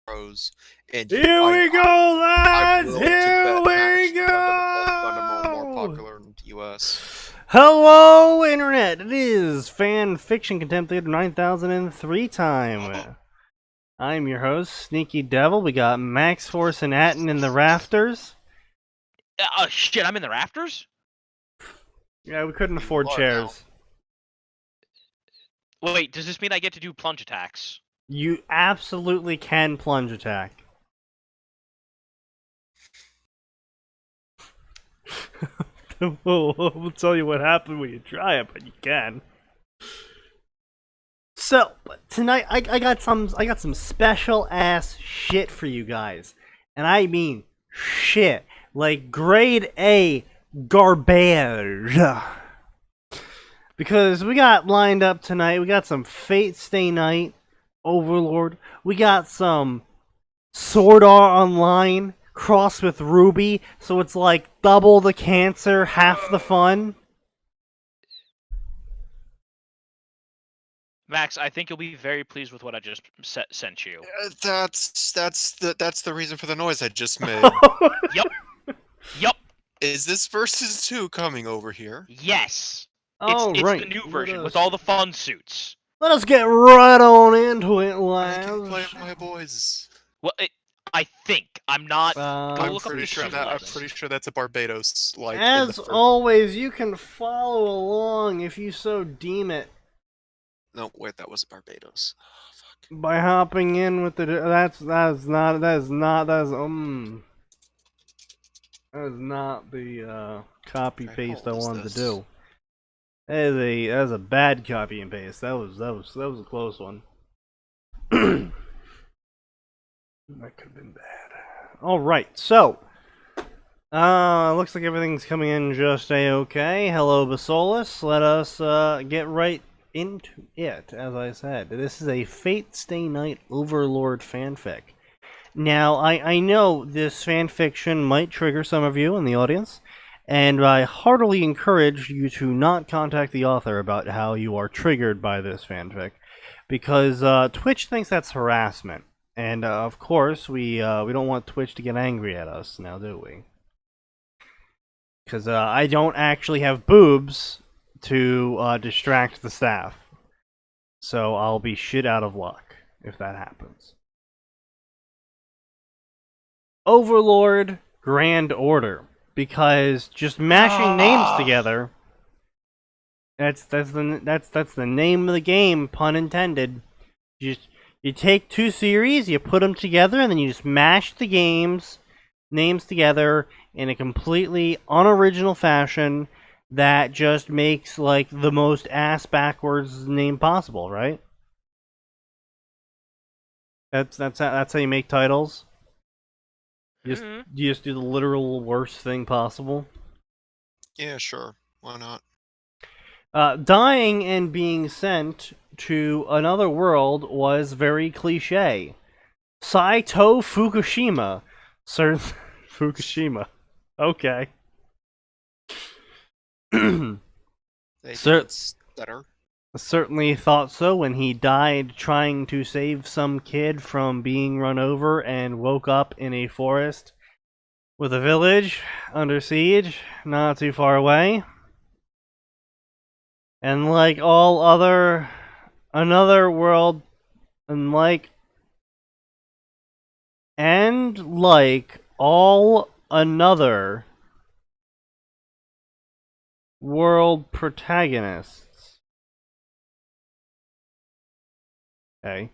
pros. And Here we go, lads! Here we Gundam are more go! popular in the US. Hello, Internet! It is Fanfiction Contempt 9003 time. I'm your host, SneakyDevil. We got Max Force and Atin in the rafters. Oh shit, I'm in the rafters? Yeah, we couldn't You afford are chairs. Wait, does this mean I get to do plunge attacks? You absolutely can plunge attack. We'll tell you what happened when you try it, but you can. So tonight I got some special ass shit for you guys, and I mean shit like grade A garbage. Because we got lined up tonight. We got some Fate Stay Night Overlord. We got some Sword Art Online crossed with Ruby, so it's like double the cancer, half the fun. Max, I think you'll be very pleased with what I just sent you. That's the reason for the noise I just made. Yup. Is this versus 2 coming over here? Yes. Oh, it's right. the new version with all the fun suits. Let us get right on into it, I can play lads. with my boys. Well, I think I'm not. I'm look up pretty the sure suit that list. that's a Barbados like. As always, you can follow along if you so deem it No, wait, that was Barbados. Oh, fuck. by hopping in with the. That is not the copy paste I wanted to do. That is a bad copy and paste. That was a close one. That could have been bad. All right, so looks like everything's coming in just a-okay. Hello, Basolus. Let us get right into it. As I said, this is a Fate Stay Night Overlord fanfic. Now, I know this fanfiction might trigger some of you in the audience, and I heartily encourage you to not contact the author about how you are triggered by this fanfic, because Twitch thinks that's harassment, and of course we don't want Twitch to get angry at us, now do we? Because I don't actually have boobs to distract the staff, so I'll be shit out of luck if that happens. Overlord Grand Order, because just mashing names together, that's the name of the game, pun intended. You take two series, you put them together, and then you just mash the names together in a completely unoriginal fashion that just makes like the most ass backwards name possible, right? That's how you make titles. You just do the literal worst thing possible. Yeah, sure. Why not? Dying and being sent to another world was very cliche. Saito Fukushima. Sir Fukushima. Okay. Better. Certainly thought so when he died trying to save some kid from being run over and woke up in a forest with a village under siege not too far away. And like all other another world and like all another world protagonists. Okay.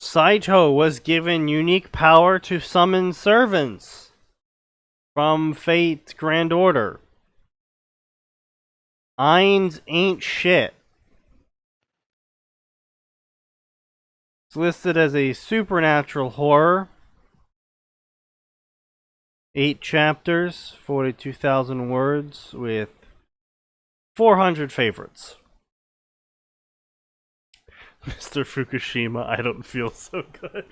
Saito was given unique power to summon servants from Fate's Grand Order. Ainz ain't shit. It's listed as a supernatural horror. 8 chapters, 42,000 words, with 400 favorites. Mr. Fukushima, I don't feel so good.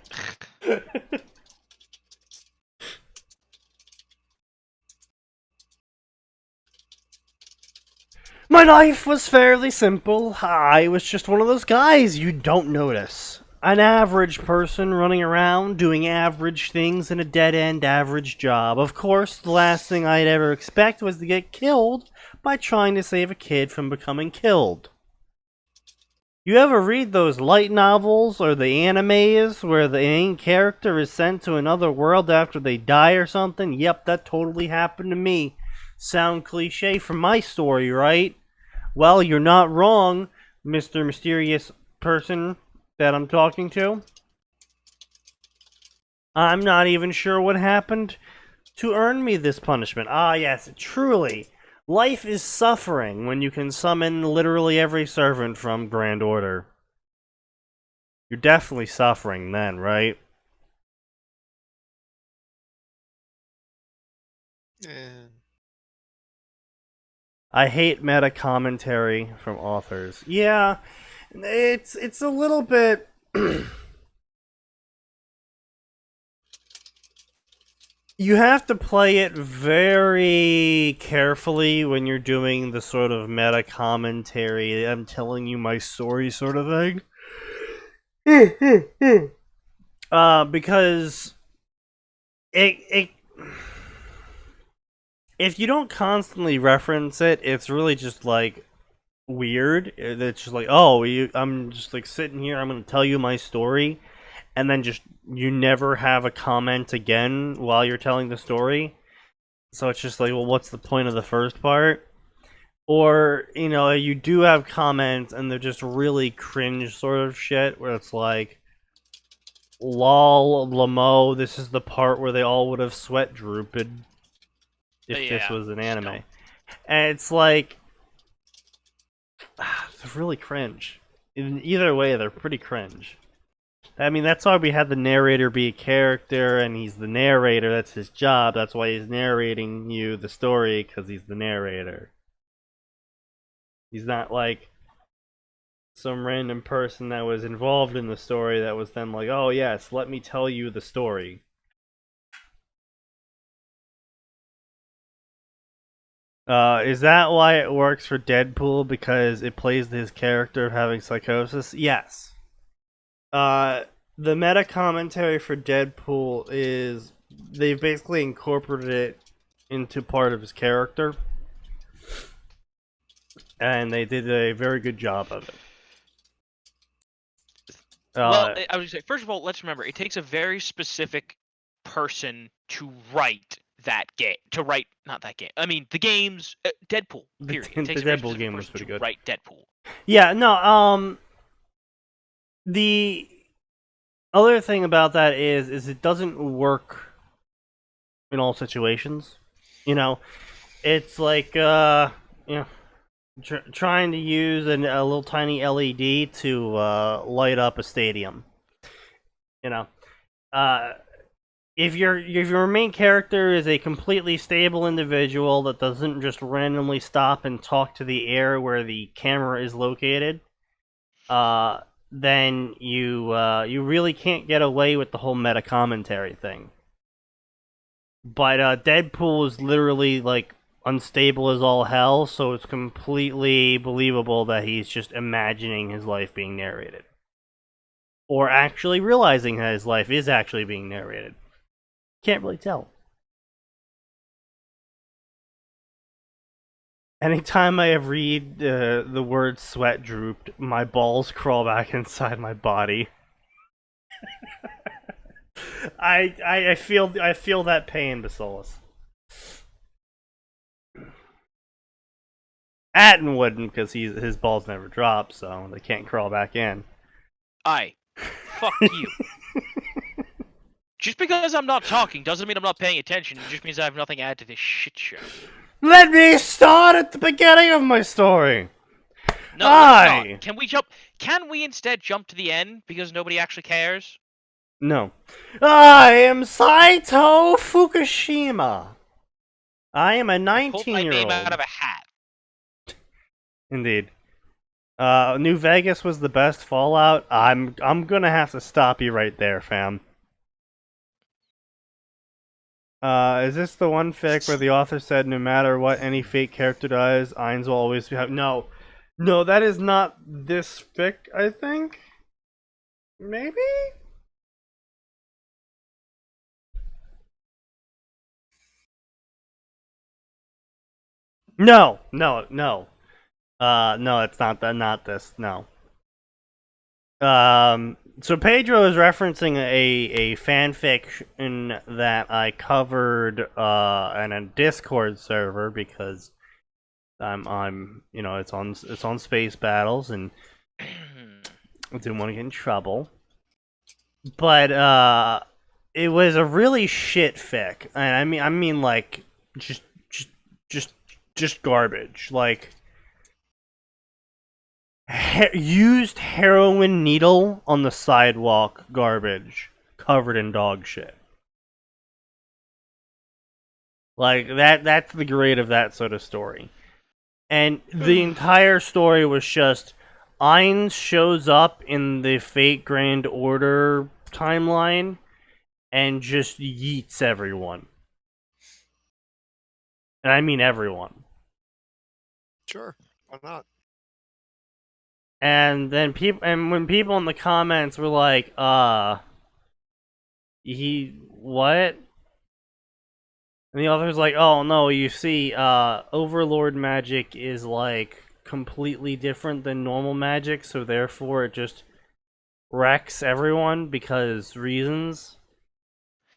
My life was fairly simple. I was just one of those guys you don't notice. an average person running around doing average things in a dead-end average job. Of course, the last thing I'd ever expect was to get killed by trying to save a kid from becoming killed. You ever read those light novels or the animes where the main character is sent to another world after they die or something? Yep, that totally happened to me. Sound cliche from my story, right? Well, you're not wrong, Mr. Mysterious Person that I'm talking to. I'm not even sure what happened to earn me this punishment. Ah, yes, truly. Life is suffering when you can summon literally every servant from Grand Order. You're definitely suffering then, right? Eh. I hate meta commentary from authors. Yeah, it's a little bit you have to play it very carefully when you're doing the sort of meta commentary, I'm telling you my story sort of thing. Because it if you don't constantly reference it, it's really just like weird. It's just like, oh, I'm just like sitting here, I'm going to tell you my story, and then just you never have a comment again while you're telling the story. So it's just like, well, what's the point of the first part? Or, you know, you do have comments and they're just really cringe sort of shit where it's like, lol, Lamo, this is the part where they all would have sweat drooped if this was an anime. Don't. And it's like, they're really cringe. In either way, they're pretty cringe. I mean, that's why we had the narrator be a character, and he's the narrator. That's his job. That's why he's narrating you the story, because he's the narrator. He's not like some random person that was involved in the story that was then like, oh yes, let me tell you the story. Is that why it works for Deadpool? Because it plays his character having psychosis? Yes. The meta commentary for Deadpool is they've basically incorporated it into part of his character, and they did a very good job of it. Well, I was gonna say, first of all, let's remember it takes a very specific person to write that game. Not that game. I mean, the games, Deadpool. Period. It takes the a very Deadpool specific game was person pretty to good. write Deadpool. Yeah, no, the other thing about that is it doesn't work in all situations. You know, it's like, you know, trying to use a little tiny LED to light up a stadium. You know, if your main character is a completely stable individual that doesn't just randomly stop and talk to the air where the camera is located, then you really can't get away with the whole meta commentary thing. But Deadpool is literally like unstable as all hell, so it's completely believable that he's just imagining his life being narrated. Or actually realizing that his life is actually being narrated. Can't really tell. Anytime I read the word sweat drooped, my balls crawl back inside my body. I feel that pain, Basilis. Atin wouldn't, because his balls never drop, so they can't crawl back in. Fuck you. Just because I'm not talking doesn't mean I'm not paying attention. It just means I have nothing to add to this shit show. Let me start at the beginning of my story. No, let's not. Can we jump? Can we instead jump to the end because nobody actually cares? No. I am Saito Fukushima. I am a 19-year-old. Pulled my name out of a hat. Indeed. New Vegas was the best Fallout. I'm gonna have to stop you right there, fam. Is this the one fic where the author said no matter what any fake character does, Ainz will always have... No, that is not this fic, I think. Maybe? No. No, it's not that. Not this. No. So Pedro is referencing a fanfiction that I covered in a Discord server because I'm it's on Space Battles and I didn't want to get in trouble. But it was a really shit fic, and I mean like just garbage. Like used heroin needle on the sidewalk garbage covered in dog shit. Like that's the grade of that sort of story. And the entire story was just Ainz shows up in the Fate Grand Order timeline and just yeets everyone. And I mean everyone. Sure, why not? And then when people in the comments were like, he what? And the author's like, oh no, you see, Overlord magic is like completely different than normal magic, so therefore it just wrecks everyone because reasons.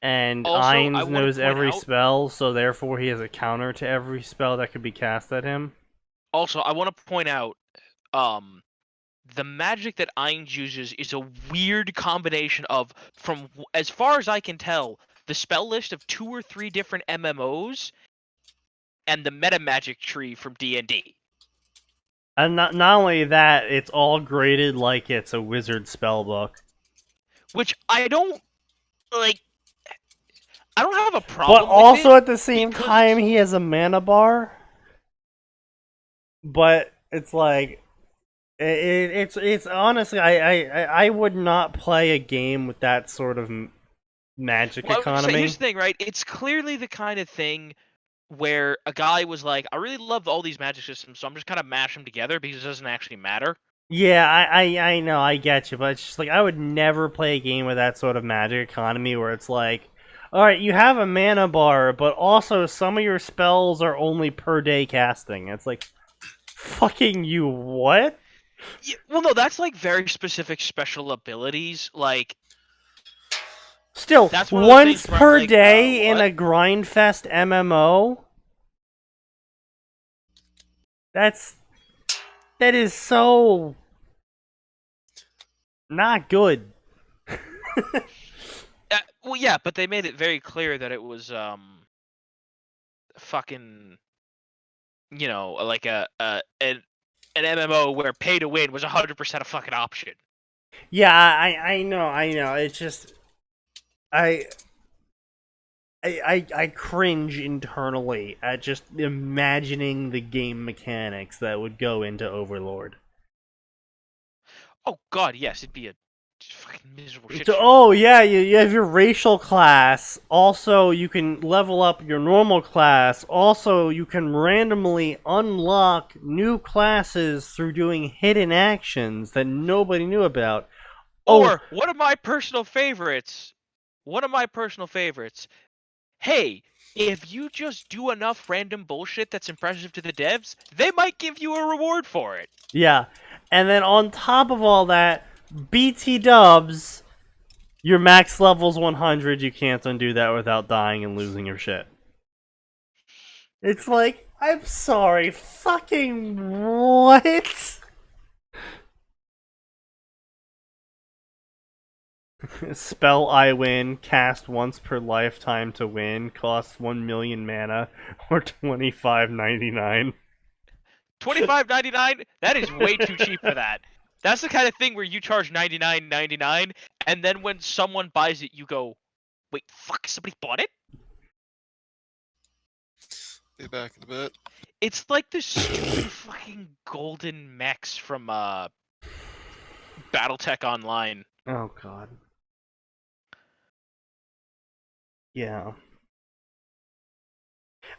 And Also, I Ainz wanna knows point every out- spell, so therefore he has a counter to every spell that could be cast at him. Also, I want to point out, the magic that Ainz uses is a weird combination of, as far as I can tell, the spell list of 2 or 3 different MMOs and the meta magic tree from D&D. And not only that, it's all graded like it's a wizard spell book. Which I don't like. I don't have a problem. But also with at the same time, he has a mana bar. But it's like, it's honestly, I would not play a game with that sort of magic economy. Here's the thing, right? It's clearly the kind of thing where a guy was like, I really love all these magic systems, so I'm just kind of mash them together because it doesn't actually matter. Yeah, I know, I get you, but it's just like I would never play a game with that sort of magic economy where it's like, alright, you have a mana bar, but also some of your spells are only per day casting. It's like, fucking you what? Yeah, well, no, that's like very specific special abilities. Like, Still, that's one of those once things where I'm per like, day in what? a Grindfest MMO? That is so not good. Well, yeah, but they made it very clear that it was fucking, like an MMO where pay to win was 100% a fucking option. Yeah, I know. It's just I cringe internally at just imagining the game mechanics that would go into Overlord. Oh god, yes, it'd be a fucking miserable shit So, show. oh yeah, you have your racial class. Also, you can level up your normal class. Also, you can randomly unlock new classes through doing hidden actions that nobody knew about. Or one of my personal favorites. Hey, if you just do enough random bullshit that's impressive to the devs, they might give you a reward for it. Yeah, and then on top of all that, BT dubs, your max level's 100. You can't undo that without dying and losing your shit. It's like, I'm sorry, fucking what? Spell I win, cast once per lifetime to win, costs 1 million mana, or $25.99. $25.99? That is way too cheap for that. That's the kind of thing where you charge $99.99, and then when someone buys it, you go, "Wait, fuck! Somebody bought it." Be back in a bit. It's like the stupid fucking golden mechs from BattleTech Online. Oh god. Yeah.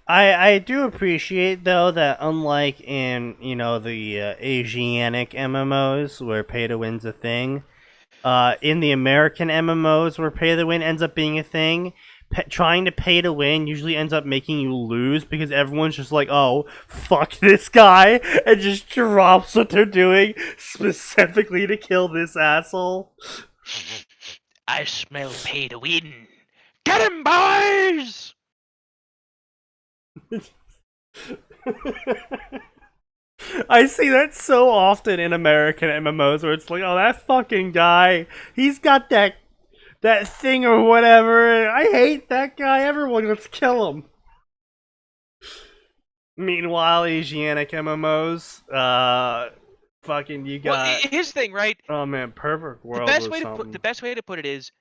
I do appreciate though that unlike in the Asianic MMOs where pay to win's a thing, in the American MMOs where pay to win ends up being a thing, trying to pay to win usually ends up making you lose because everyone's just like, oh, fuck this guy, and just drops what they're doing specifically to kill this asshole. I smell pay to win. Get him, boys! I see that so often in American MMOs where it's like, oh, that fucking guy, he's got that thing or whatever. I hate that guy. Everyone, let's kill him. Meanwhile, Asiatic MMOs, fucking you got. Well, his thing, right? Oh man, Perfect World. The best way to put it is,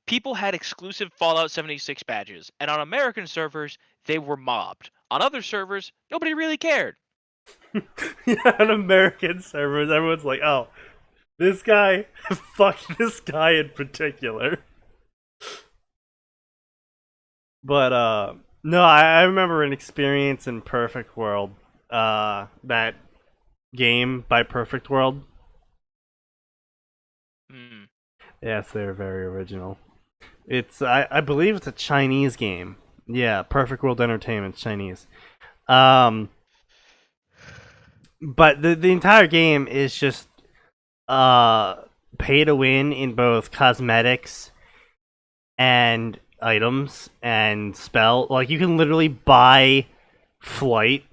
people had exclusive Fallout 76 badges, and on American servers, they were mobbed. On other servers, nobody really cared. Yeah, on American servers, everyone's like, oh, this guy, fuck this guy in particular. But, no, I remember an experience in Perfect World, that game by Perfect World. Yes, they're very original. It's, I believe it's a Chinese game. Yeah, Perfect World Entertainment's Chinese. But the entire game is just pay to win in both cosmetics and items and spell. Like, you can literally buy flight.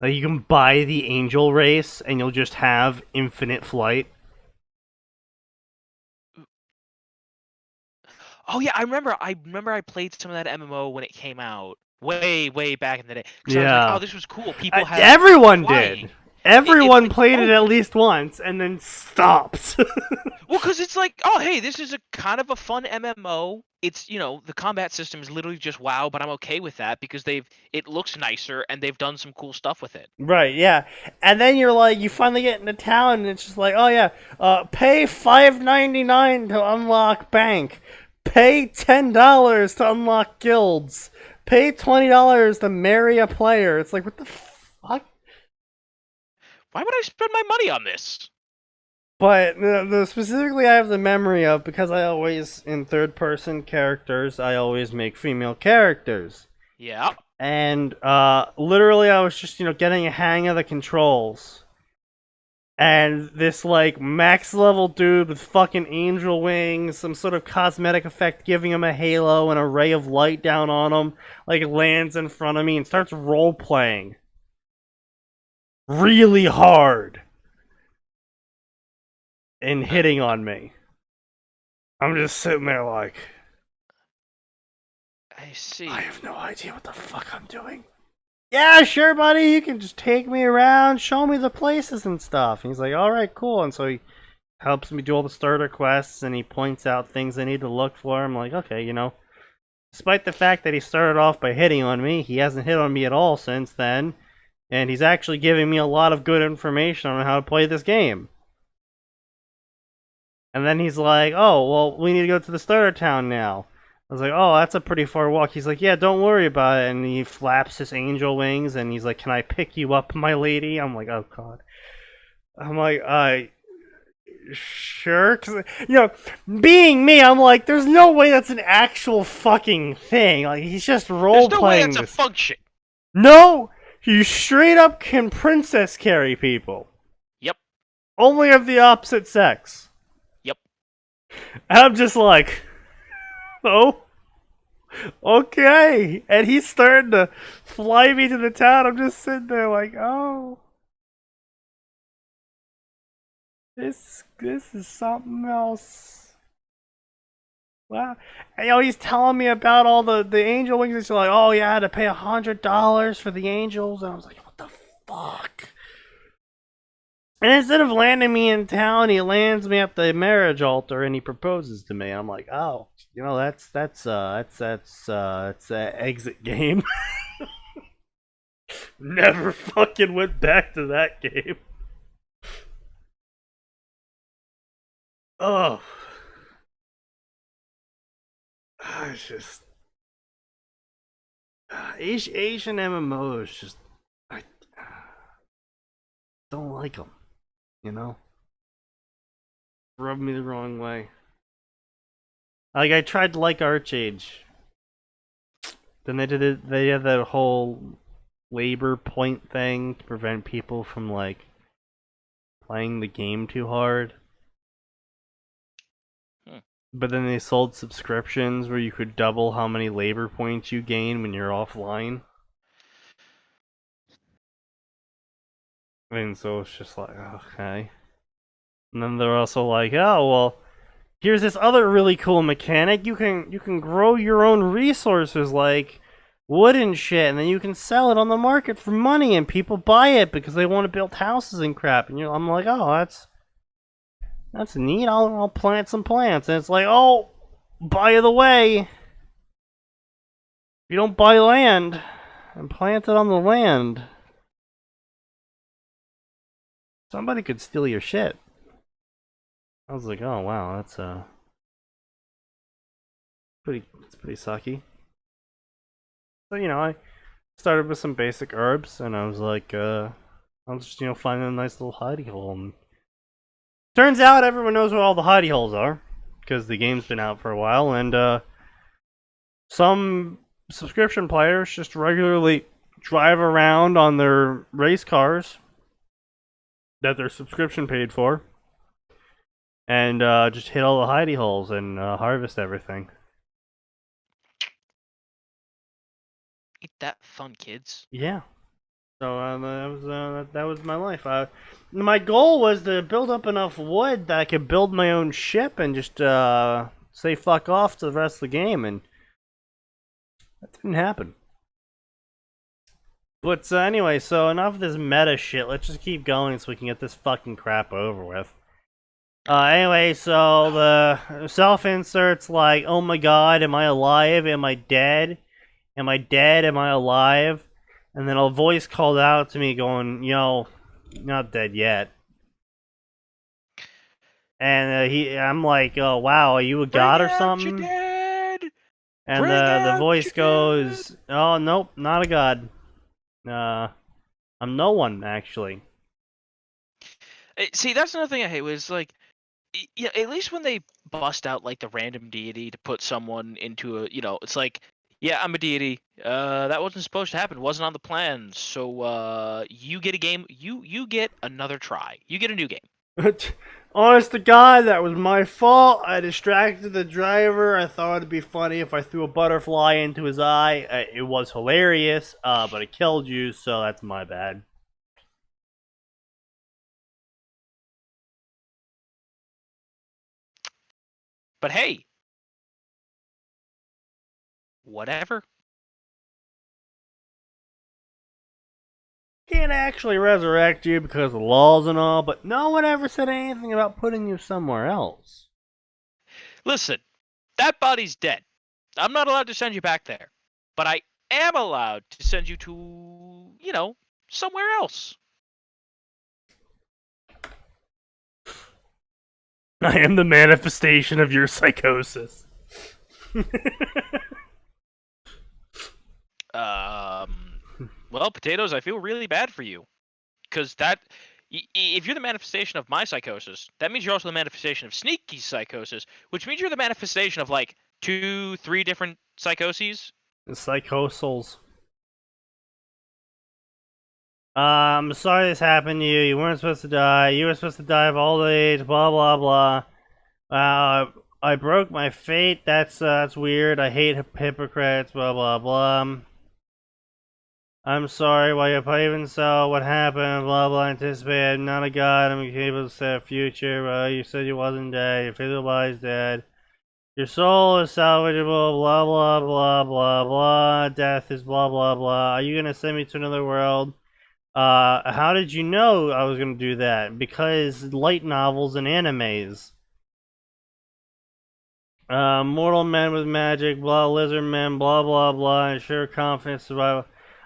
Like, you can buy the angel race and you'll just have infinite flight. Oh yeah, I remember I played some of that MMO when it came out. Way back in the day. Yeah. I was like, oh, this was cool. People had everyone flying. did. Everyone played it at least once and then stopped. Well, because it's like, oh, hey, this is a kind of a fun MMO. It's, the combat system is literally just WoW, but I'm okay with that because it looks nicer and they've done some cool stuff with it. Right, yeah. And then you're like, you finally get into town and it's just like, oh yeah, pay $5.99 to unlock bank. Pay $10 to unlock guilds. Pay $20 to marry a player. It's like, what the fuck? Why would I spend my money on this? But specifically, I have the memory of, because I always, in third-person characters, I always make female characters. Yeah. And literally, I was just, getting a hang of the controls. And this, like, max-level dude with fucking angel wings, some sort of cosmetic effect giving him a halo and a ray of light down on him, like, lands in front of me and starts role-playing. Really hard. And hitting on me. I'm just sitting there like... I see. I have no idea what the fuck I'm doing. Yeah, sure, buddy. You can just take me around, show me the places and stuff. And he's like, alright, cool. And so he helps me do all the starter quests, and he points out things I need to look for. I'm like, okay, despite the fact that he started off by hitting on me, he hasn't hit on me at all since then. And he's actually giving me a lot of good information on how to play this game. And then he's like, oh, well, we need to go to the starter town now. I was like, oh, that's a pretty far walk. He's like, yeah, don't worry about it. And he flaps his angel wings, and he's like, can I pick you up, my lady? I'm like, oh, God. I'm like, sure? 'Cause, being me, I'm like, there's no way that's an actual fucking thing. Like, he's just role-playing There's no way that's a function. No! You straight up can princess carry people. Yep. Only of the opposite sex. Yep. And I'm just like, oh, okay. And he's starting to fly me to the town. I'm just sitting there like, oh, this is something else. Wow. And, he's telling me about all the angel wings. It's like, oh yeah, I had to pay $100 for the angels. And I was like, what the fuck? And instead of landing me in town, he lands me at the marriage altar and he proposes to me. I'm like, oh, that's an exit game. Never fucking went back to that game. Oh. It's just Asian MMOs. Just I don't like them. rubbed me the wrong way. Like, I tried to like Archage. Then they had that whole labor point thing to prevent people from, like, playing the game too hard. But then they sold subscriptions where you could double how many labor points you gain when you're offline. And so it's just like, okay. And then they're also like, oh, well, here's this other really cool mechanic. You can grow your own resources like wood and shit, and then you can sell it on the market for money, and people buy it because they want to build houses and crap. And I'm like, oh, that's neat. I'll plant some plants. And it's like, oh, by the way, if you don't buy land and plant it on the land, somebody could steal your shit. I was like, oh wow, that's pretty sucky. So I started with some basic herbs, and I was like, I'll just find a nice little hidey hole. And turns out everyone knows where all the hidey holes are, because the game's been out for a while, and some subscription players just regularly drive around on their race cars that their subscription paid for, and just hit all the hidey holes and harvest everything. Ain't that fun, kids? Yeah. So that was my life. My goal was to build up enough wood that I could build my own ship and just say fuck off to the rest of the game, and that didn't happen. But anyway, so enough of this meta shit. Let's just keep going so we can get this fucking crap over with. Anyway, so the self-insert's like, oh my god, am I alive? Am I dead? Am I dead? Am I alive? And then a voice called out to me going, yo, not dead yet. And I'm like, oh wow, are you a god or something? Dead! And the voice goes, oh nope, not a god. I'm no one, actually. See, that's another thing I hate was like, yeah, at least when they bust out like the random deity to put someone into a, it's like, yeah, I'm a deity. That wasn't supposed to happen. It wasn't on the plan. So you get a game. You get another try. You get a new game. Honest to God, that was my fault. I distracted the driver. I thought it'd be funny if I threw a butterfly into his eye. It was hilarious, but it killed you, so that's my bad. But hey, whatever. Can't actually resurrect you because of laws and all, but no one ever said anything about putting you somewhere else. Listen, that body's dead. I'm not allowed to send you back there. But I am allowed to send you to, somewhere else. I am the manifestation of your psychosis. Well, potatoes, I feel really bad for you. Because if you're the manifestation of my psychosis, that means you're also the manifestation of Sneaky's psychosis, which means you're the manifestation of, like, 2-3 different psychoses. Psychosals. I'm sorry this happened to you. You weren't supposed to die. You were supposed to die of old age, blah, blah, blah. I broke my fate. That's weird. I hate hypocrites, blah, blah, blah. I'm sorry, why you even so, what happened, blah blah, anticipated, not a god, I'm able to say a future, you said you wasn't dead, your physical body's dead, your soul is salvageable, blah blah blah blah blah, death is blah blah blah, are you gonna send me to another world? How did you know I was gonna do that? Because light novels and animes. Mortal men with magic, blah, lizard men, blah blah blah, ensure confidence, survival.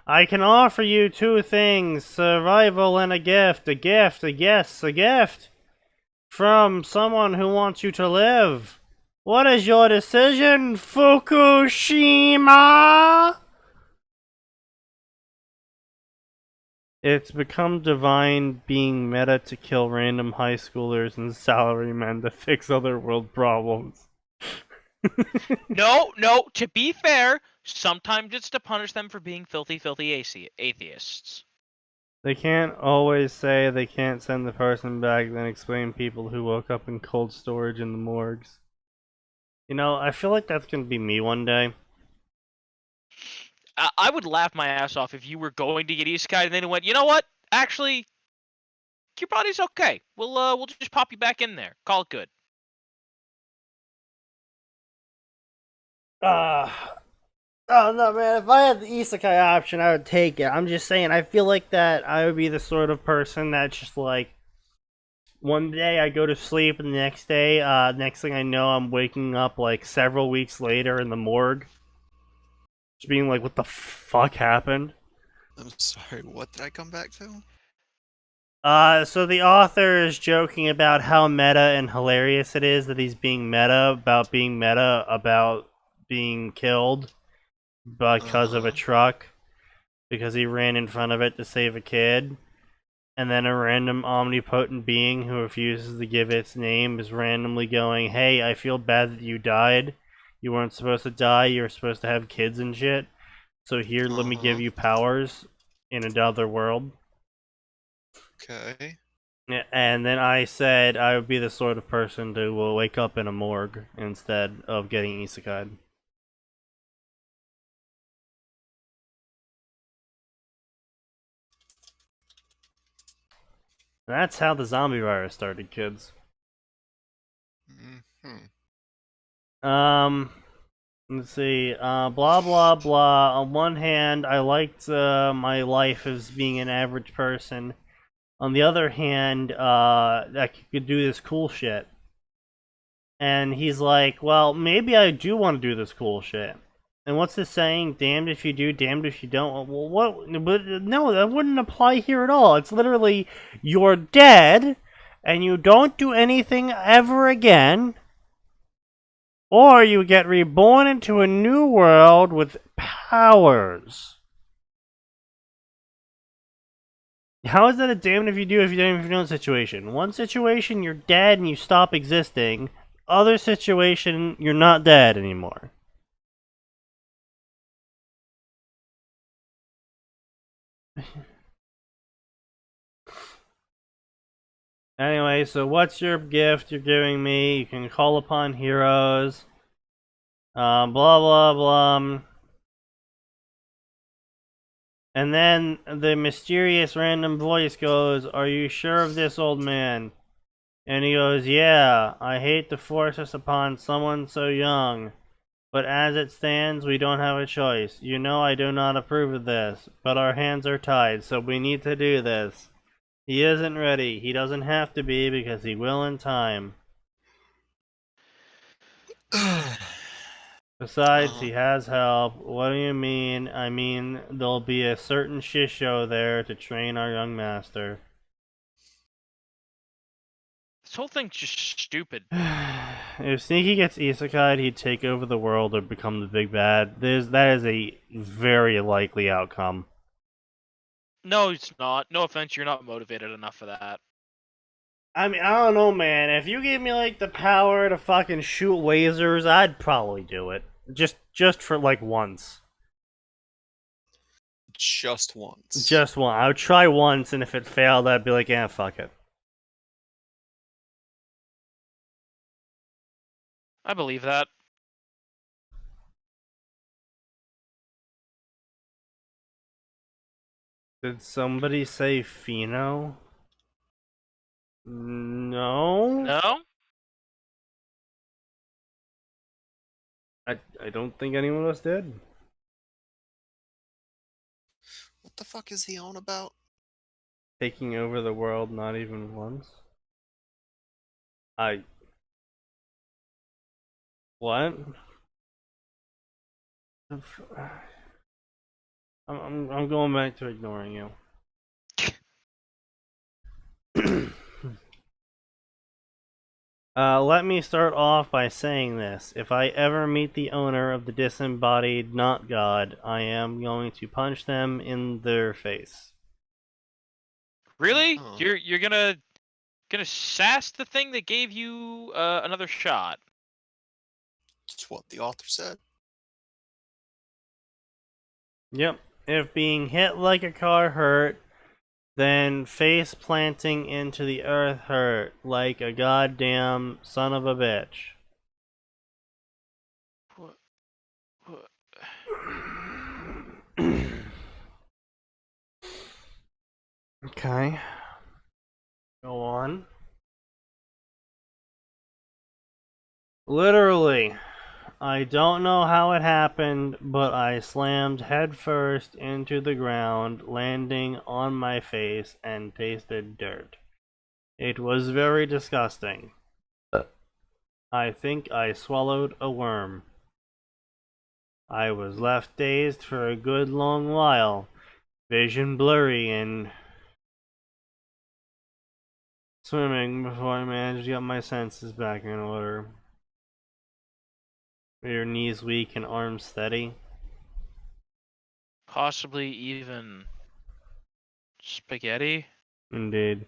I can offer you 2 things, survival and a gift. A gift, a yes, a gift. From someone who wants you to live. What is your decision, Fukushima? It's become divine being meta to kill random high schoolers and salarymen to fix other world problems. No, to be fair, sometimes it's to punish them for being filthy atheists. They can't always say they can't send the person back, then explain people who woke up in cold storage in the morgues. You know, I feel like that's gonna be me one day. I would laugh my ass off if you were going to get isekai and then it went, you know what? Actually, your body's okay. We'll just pop you back in there. Call it good. Oh no, man! If I had the isekai option, I would take it. I'm just saying, I feel like that I would be the sort of person that's just like, one day I go to sleep, and the next day, next thing I know, I'm waking up like several weeks later in the morgue, just being like, "What the fuck happened?" I'm sorry, what did I come back to? So the author is joking about how meta and hilarious it is that he's being meta about being killed because of a truck, because he ran in front of it to save a kid. And then a random omnipotent being who refuses to give its name is randomly going, "Hey, I feel bad that you died. You weren't supposed to die. You were supposed to have kids and shit. So here, let me give you powers in another world." Okay. And then I said I would be the sort of person to will wake up in a morgue instead of getting isekai. That's how the zombie virus started, kids. Mm-hmm. Let's see. Blah blah blah. On one hand, I liked my life as being an average person. On the other hand, I could do this cool shit. And he's like, "Well, maybe I do want to do this cool shit." And what's this saying? Damned if you do, damned if you don't. Well, what? But no, that wouldn't apply here at all. It's literally, you're dead, and you don't do anything ever again. Or you get reborn into a new world with powers. How is that a damned if you do, if you don't, if you don't situation? One situation, you're dead and you stop existing. Other situation, you're not dead anymore. Anyway, so what's your gift you're giving me? You can call upon heroes. Blah blah blah. And then the mysterious random voice goes, "Are you sure of this, old man?" And he goes, "Yeah, I hate to force us upon someone so young. But as it stands, we don't have a choice. You know I do not approve of this, but our hands are tied, so we need to do this. He isn't ready. He doesn't have to be because he will in time. Besides, he has help." "What do you mean?" "I mean, there'll be a certain shisho there to train our young master." This whole thing's just stupid. If Sneaky gets isekai'd, he'd take over the world or become the big bad. That is a very likely outcome. No, it's not. No offense, you're not motivated enough for that. I mean, I don't know, man. If you gave me like the power to fucking shoot lasers, I'd probably do it. Just for like once. Just once. Just one. I would try once, and if it failed, I'd be like, "Yeah, fuck it." I believe that. Did somebody say Pheno? No. No? I don't think anyone else did. What the fuck is he on about? Taking over the world, not even once. What? I'm going back to ignoring you. Let me start off by saying this. If I ever meet the owner of the disembodied not god, I am going to punch them in their face. Really? Oh. You're gonna sass the thing that gave you another shot? It's what the author said. Yep. If being hit like a car hurt, then face planting into the earth hurt like a goddamn son of a bitch. What? What? Okay. Go on. Literally, I don't know how it happened, but I slammed headfirst into the ground, landing on my face and tasted dirt. It was very disgusting. I think I swallowed a worm. I was left dazed for a good long while, vision blurry and swimming before I managed to get my senses back in order. Were your knees weak and arms steady? Possibly even spaghetti? Indeed.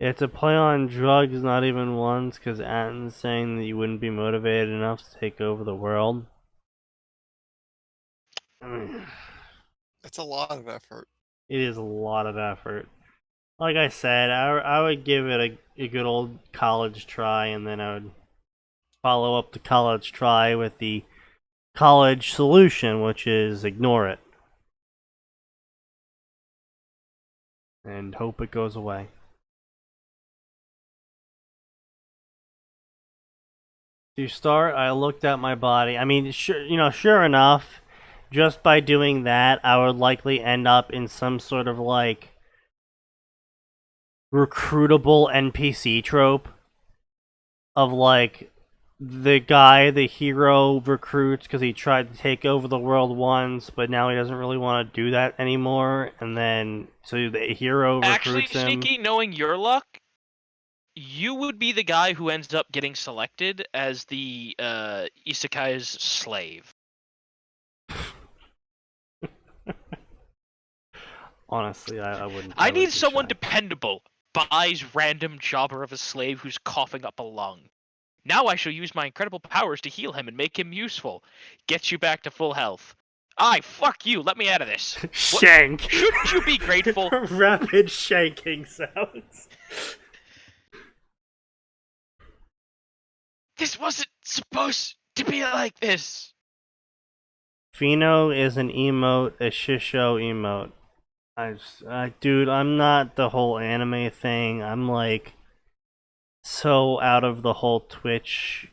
It's a play on drugs not even once, because Atin's saying that you wouldn't be motivated enough to take over the world. I mean, That's a lot of effort. it is a lot of effort. Like I said, I would give it a good old college try, and then I would follow up the college try with the college solution, which is ignore it. And hope it goes away. To start, I looked at my body. I mean, sure enough, just by doing that, I would likely end up in some sort of like recruitable NPC trope of like the hero recruits because he tried to take over the world once, but now he doesn't really want to do that anymore, and then so the hero Actually, recruits him. Sneaky, knowing your luck, you would be the guy who ends up getting selected as the isekai's slave. Honestly, I wouldn't. I would need be someone shy. dependable. Buys random jobber of a slave who's coughing up a lung. Now I shall use my incredible powers to heal him and make him useful. Gets you back to full health. Aye, fuck you. Let me out of this. Shank. Shouldn't you be grateful? Rapid shanking sounds. This wasn't supposed to be like this. Fino is an emote, a shisho emote. Dude, I'm not the whole anime thing. I'm like so out of the whole Twitch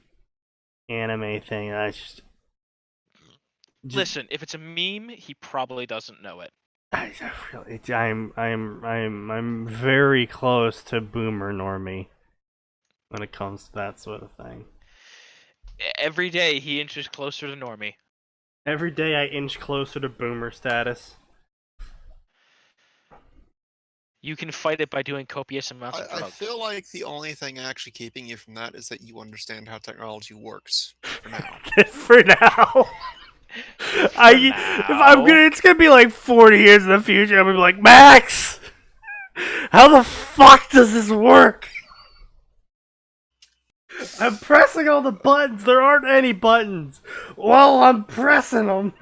anime thing. Listen, if it's a meme, he probably doesn't know it. I'm very close to boomer normie when it comes to that sort of thing. Every day he inches closer to Normie. Every day I inch closer to boomer status. You can fight it by doing copious amounts of I drugs. feel like the only thing actually keeping you from that is that you understand how technology works for now. For now. If now. it's gonna be like 40 years in the future, I'm gonna be like, Max, how the fuck does this work? I'm pressing all the buttons. There aren't any buttons. Well, I'm pressing them.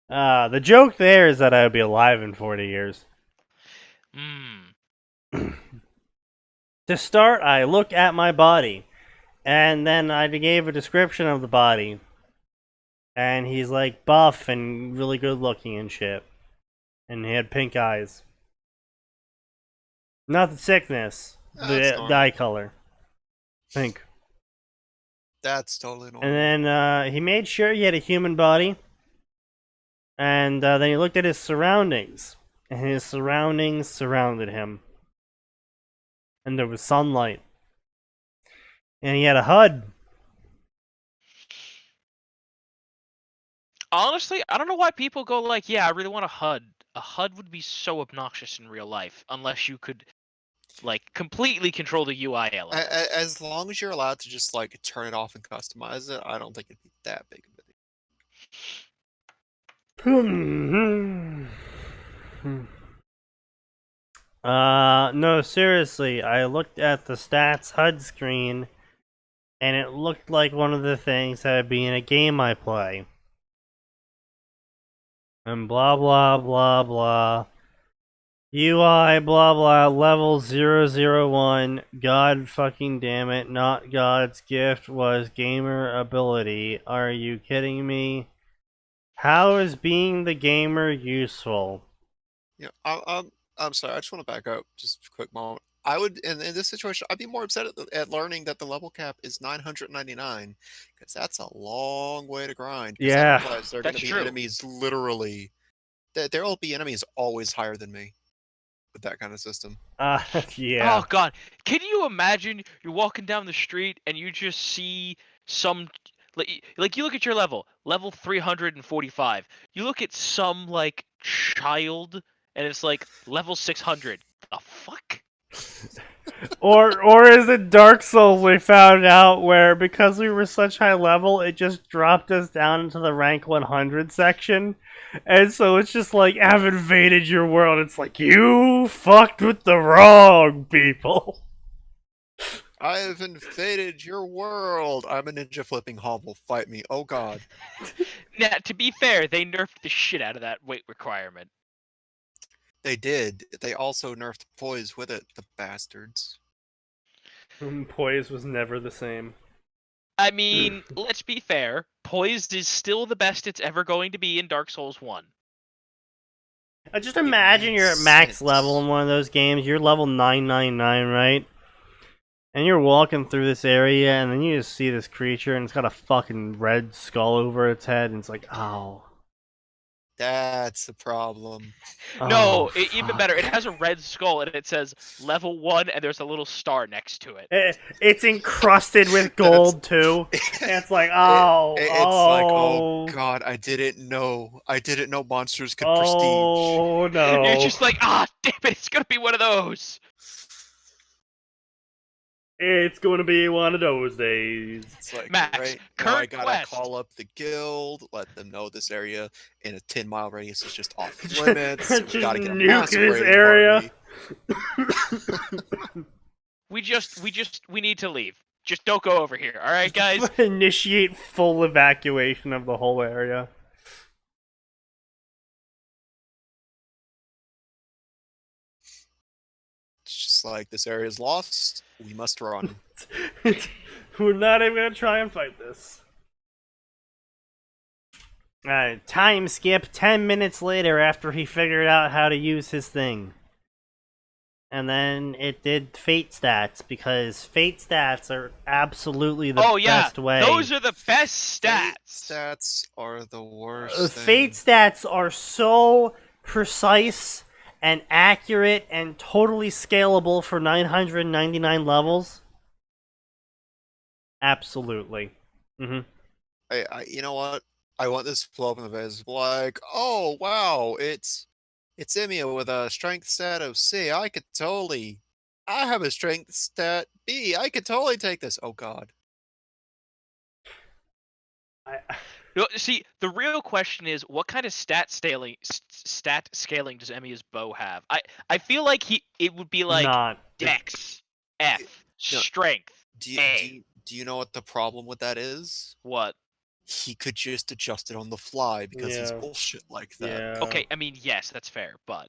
The joke there is that I would be alive in 40 years. To start, I look at my body, and then I gave a description of the body. And he's like buff and really good looking and shit. And he had pink eyes. Not the sickness, That's the eye color. Pink. That's totally normal. And then he made sure he had a human body. And then he looked at his surroundings. And his surroundings surrounded him. And there was sunlight. And he had a HUD. Honestly, I don't know why people go like, yeah, I really want a HUD. A HUD would be so obnoxious in real life, unless you could, like, completely control the UI element. As long as you're allowed to just like turn it off and customize it, I don't think it'd be that big of a deal. No, seriously, I looked at the stats HUD screen, and it looked like one of the things that would be in a game I play. And blah blah blah blah. UI blah blah level 001. God fucking damn it, not God's gift was gamer ability. Are you kidding me? How is being the gamer useful? Yeah, I'm sorry. I just want to back up just a quick moment. I would, in this situation, I'd be more upset at learning that the level cap is 999, because that's a long way to grind. Because that Yeah. implies there are going That's to be true. enemies literally. There will be enemies always higher than me with that kind of system. Yeah. Oh god, can you imagine you're walking down the street and you just see some like you look at your level 345. You look at some like child and it's like level 600. The fuck? Or is it Dark Souls we found out where because we were such high level, it just dropped us down into the rank 100 section? And so it's just like, I've invaded your world. It's like, you fucked with the wrong people. I have invaded your world. I'm a ninja flipping hobble. Fight me. Oh god. Now, to be fair, they nerfed the shit out of that weight requirement. They did. They also nerfed poise with it, the bastards. Poise was never the same. I mean, let's be fair. Poised is still the best it's ever going to be in Dark Souls 1. I just imagine you're at max sense. level in one of those games. You're level 999, right? And you're walking through this area, and then you just see this creature, and it's got a fucking red skull over its head, and it's like, oh. That's the problem. No, Oh, even fuck. better. It has a red skull and it says level 1 and there's a little star next to it. It's encrusted with gold, too. And it's like, oh, It's oh. like, oh god, I didn't know. I didn't know monsters could prestige. Oh, no. It's just like, ah, damn it, it's gonna be one of those. It's going to be one of those days. It's like, Max, right now I current gotta quest. call up the guild, let them know this area in a 10-mile radius is just off limits. We Just gotta get a nuke massive this raiding area. party. We need to leave. Just don't go over here, alright, guys? Initiate full evacuation of the whole area. It's just like, this area is lost. We must run. We're not even gonna try and fight this. Alright, time skip 10 minutes later after he figured out how to use his thing. And then it did fate stats, because fate stats are absolutely the best way. Those are the best stats. Stats are the worst Fate thing. stats are so precise and accurate and totally scalable for 999 levels. Absolutely. You know what? I want this to blow up in the face. Like, oh wow, it's Emia with a strength stat of C. I have a strength stat B. I could totally take this. Oh god. See, the real question is, what kind of stat scaling does Emiya's bow have? I feel like it would be like Not. Dex, F, Strength, A. Do you know what the problem with that is? What? He could just adjust it on the fly because he's Yeah. bullshit like that. Yeah. Okay, I mean, yes, that's fair, but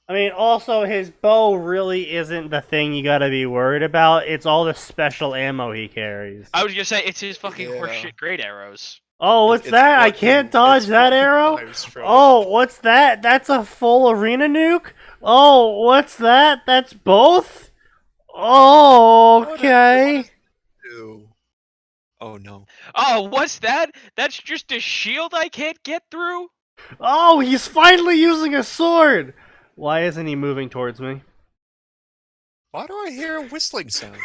I mean, also, his bow really isn't the thing you gotta be worried about. It's all the special ammo he carries. I was gonna say it's his fucking Yeah. horseshit great arrows. Oh, what's that? I can't dodge that arrow? Oh, what's that? That's a full arena nuke? Oh, what's that? That's both? Oh, okay. Oh no. Oh, what's that? That's just a shield I can't get through? Oh, he's finally using a sword! Why isn't he moving towards me? Why do I hear a whistling sound?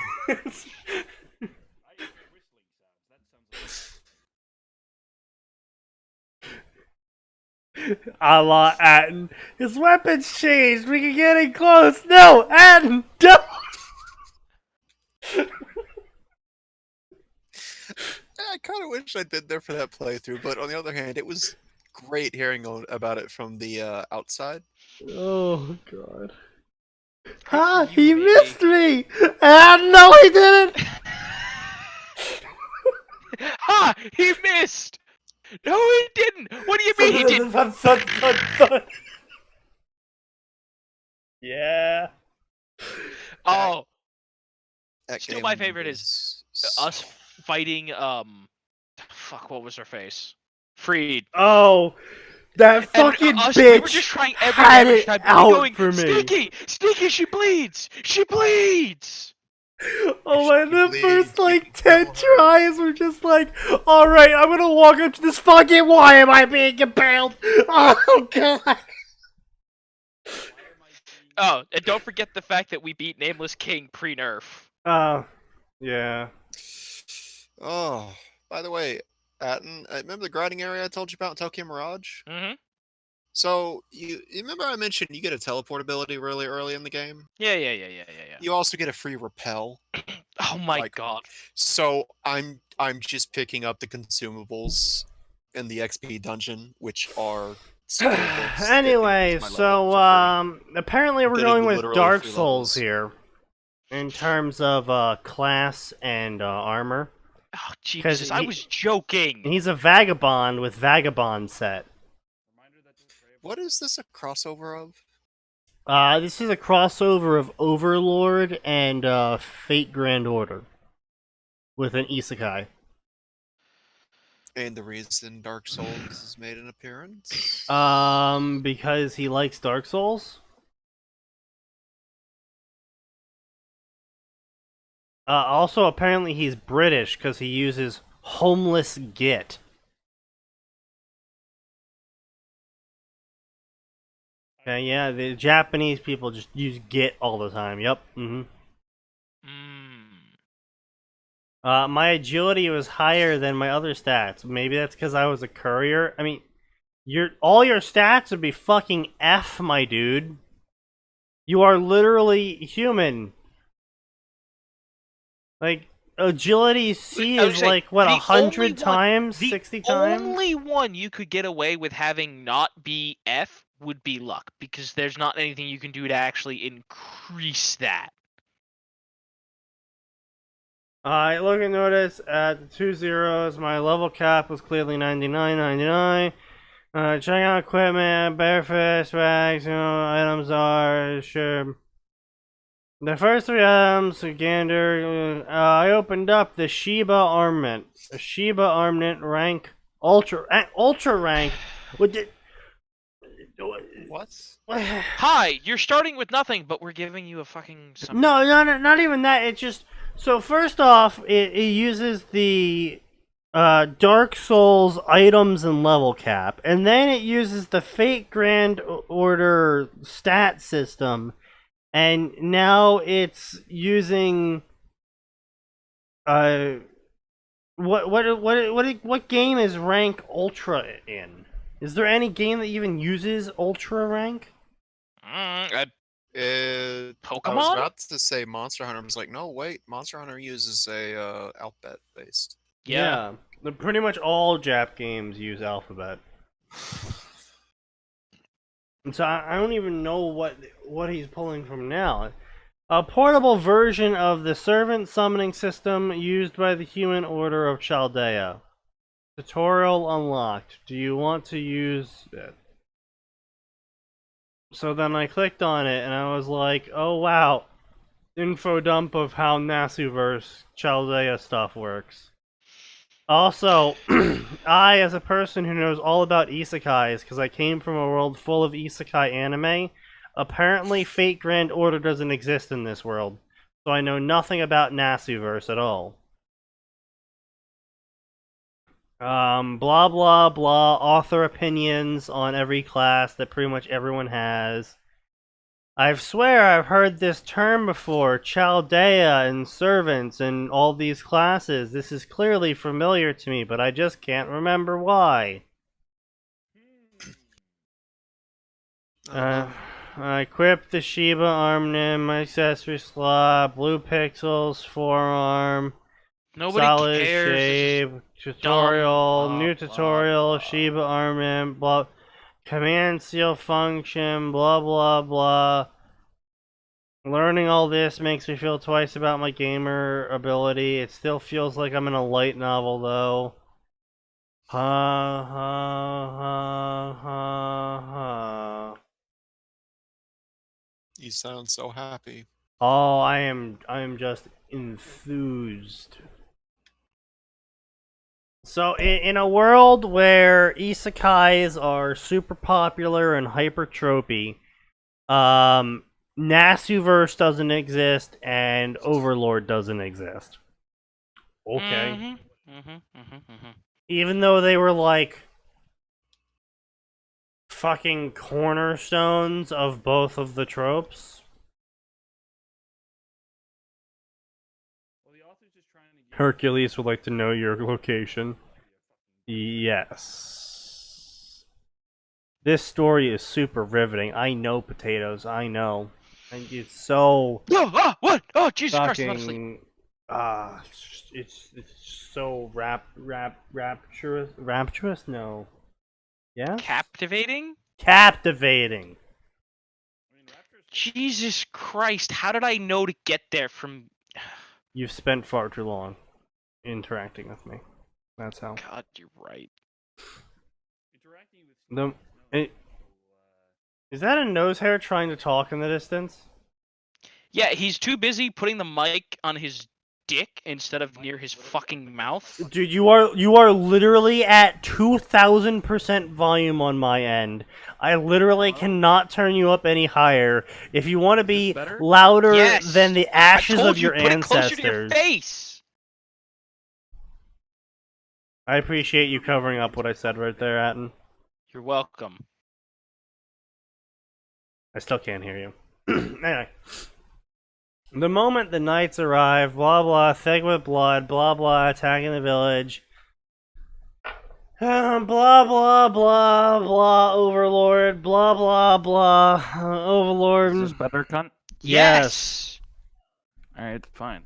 A la Atin. His weapon's changed. We can get in close. No, Atin, don't. kind of wish I did there for that playthrough, but on the other hand, it was great hearing about it from the outside. Oh god. Good for Ha! you, He maybe. missed me! Ah, no, he didn't! Ha! He missed! No, he didn't! What do you mean he didn't? Yeah. Oh, That still game my favorite is was us so... fighting, fuck, what was her face? Freed. Oh, that And fucking us, we were bitch just trying every had damage it type, and me out going, for me. Sneaky! Sneaky, she bleeds! She bleeds! Oh If my, she the bleeds, first you like can 10 kill her. tries were just like, alright, I'm gonna walk up to this fucking, why am I being impaled? Oh god. Oh, and don't forget the fact that we beat Nameless King pre-nerf. Yeah. Oh, by the way, Atten, remember the grinding area I told you about in Tokyo Mirage? Mm-hmm. So, you remember I mentioned you get a teleport ability really early in the game? Yeah. You also get a free repel. Oh my Like, god. so I'm just picking up the consumables in the XP dungeon, which are skill books that Anyway, increase my level so for free. apparently I'm we're getting going with literally Dark free Souls levels. here in terms of class and armor. Oh, Because Jesus, I was joking! he's a vagabond with vagabond set. What is this a crossover of? This is a crossover of Overlord and Fate Grand Order with an isekai. And the reason Dark Souls has made an appearance? Because he likes Dark Souls. Also, apparently he's British because he uses homeless git. Okay, yeah, the Japanese people just use git all the time. Yep. My agility was higher than my other stats. Maybe that's because I was a courier. I mean, all your stats would be fucking F, my dude. You are literally human. Like, agility C I was is saying, like, what, the 100 only one- times? the 60 times? only one you could get away with having not be F would be luck, because there's not anything you can do to actually increase that. I look and notice at the 2 zeros, my level cap was clearly 99.99. Check out equipment, barefist, rags, items are, sure. The first 3 items, gander, I opened up the Shiba armament. A Shiba armament rank, ultra rank. What did... What? Hi, you're starting with nothing, but we're giving you a fucking... No, not even that. It's just... So first off, it uses the Dark Souls items and level cap, and then it uses the Fate Grand Order stat system, and now it's using what game is rank ultra in? Is there any game that even uses ultra rank? I was Pokemon? about to say Monster Hunter. I was like, no, wait. Monster Hunter uses a alphabet based. Yeah. Pretty much all Jap games use alphabet. And so I don't even know what he's pulling from now. A portable version of the servant summoning system used by the human order of Chaldea. Tutorial unlocked. Do you want to use it? So then I clicked on it and I was like, oh wow. Info dump of how Nasuverse Chaldea stuff works. Also, I, as a person who knows all about isekais, because I came from a world full of isekai anime, apparently Fate Grand Order doesn't exist in this world. So I know nothing about Nasuverse at all. Blah blah blah, author opinions on every class that pretty much everyone has. I swear I've heard this term before, Chaldea and servants and all these classes. This is clearly familiar to me, but I just can't remember why. I equipped the Shiba arm nim, my accessory slot, blue pixels, forearm. Nobody solid cares. shape, dumb, tutorial, blah, new blah, tutorial, blah. Shiba armament, blah, command seal function, blah blah blah. Learning all this makes me feel twice about my gamer ability. It still feels like I'm in a light novel though. Ha ha ha ha ha. You sound so happy. Oh, I am just enthused. So in a world where isekais are super popular and hypertrophy, Nasuverse doesn't exist and Overlord doesn't exist. Okay. Even though they were like fucking cornerstones of both of the tropes. Hercules would like to know your location. Yes. This story is super riveting. I know, Potatoes. I know. And it's so What? Oh, Jesus Christ! I'm not asleep. fucking it's so rapturous. No. Yeah. Captivating? Captivating. Jesus Christ! How did I know to get there from? You've spent far too long interacting with me. That's how. God, you're right. Is that a nose hair trying to talk in the distance? Yeah, he's too busy putting the mic on his dick instead of near his fucking mouth. Dude, you are literally at 2,000% volume on my end. I literally cannot turn you up any higher. If you want to be louder Yes! than the I ashes told of your you, put it closer ancestors. to your face. I appreciate you covering up what I said right there, Atin. You're welcome. I still can't hear you. Anyway. The moment the knights arrive, blah blah, thick with blood, blah blah, attacking the village. Blah blah blah blah, Overlord, blah blah blah, Overlord. Is this better, cunt? Yes. Alright, fine.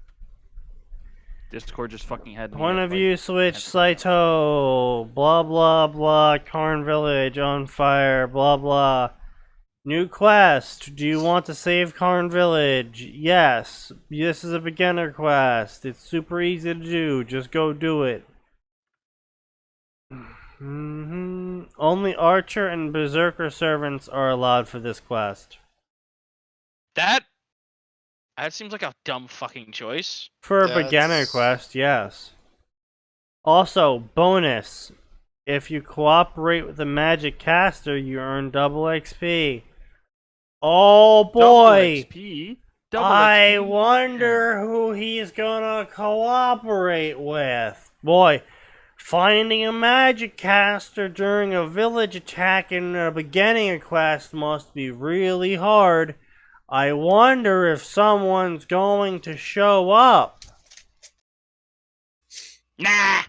Discord just fucking had me. Point at, of like, view switch, 10%. Saito, blah blah blah, Karn Village on fire, blah blah. New quest. Do you want to save Karn Village? Yes. This is a beginner quest. It's super easy to do. Just go do it. Only Archer and Berserker servants are allowed for this quest. That seems like a dumb fucking choice. For a beginner quest, yes. Also, bonus. If you cooperate with the magic caster, you earn double XP. Oh boy! Double XP? I wonder who he's gonna cooperate with. Boy, finding a magic caster during a village attack in a beginning quest must be really hard. I wonder if someone's going to show up. Nah.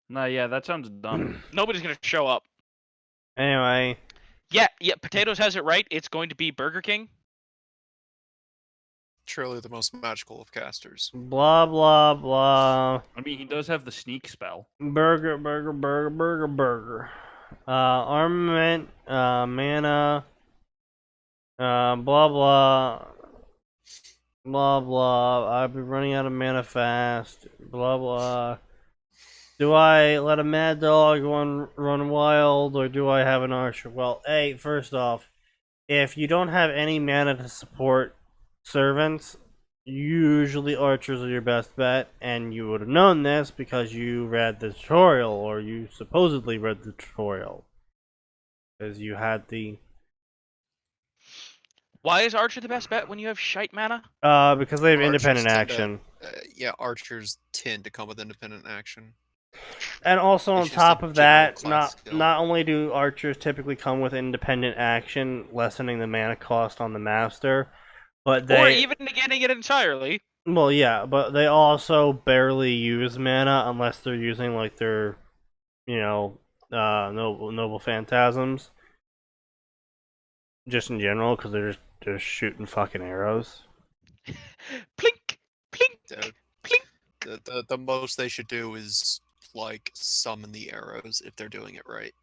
Nah, yeah, that sounds dumb. Nobody's gonna show up. Anyway. Yeah, Potatoes has it right. It's going to be Burger King. Truly the most magical of casters. Blah, blah, blah. I mean, he does have the sneak spell. Burger. Armament, mana, blah, blah. Blah, blah. I'll be running out of mana fast. Blah, blah. Do I let a mad dog run wild, or do I have an archer? Well, first off, if you don't have any mana to support servants, usually archers are your best bet, and you would have known this because you read the tutorial, or you supposedly read the tutorial. Because you had the... Why is Archer the best bet when you have shite mana? Because they have Archers independent tend to- action. Yeah, archers tend to come with independent action. And also on It's just top a of general that, class skill. not only do archers typically come with independent action, lessening the mana cost on the master, but they... Or even negating it entirely. Well, yeah, but they also barely use mana unless they're using, like, their, noble phantasms. Just in general, because they're just shooting fucking arrows. Plink! The most they should do is like summon the arrows if they're doing it right.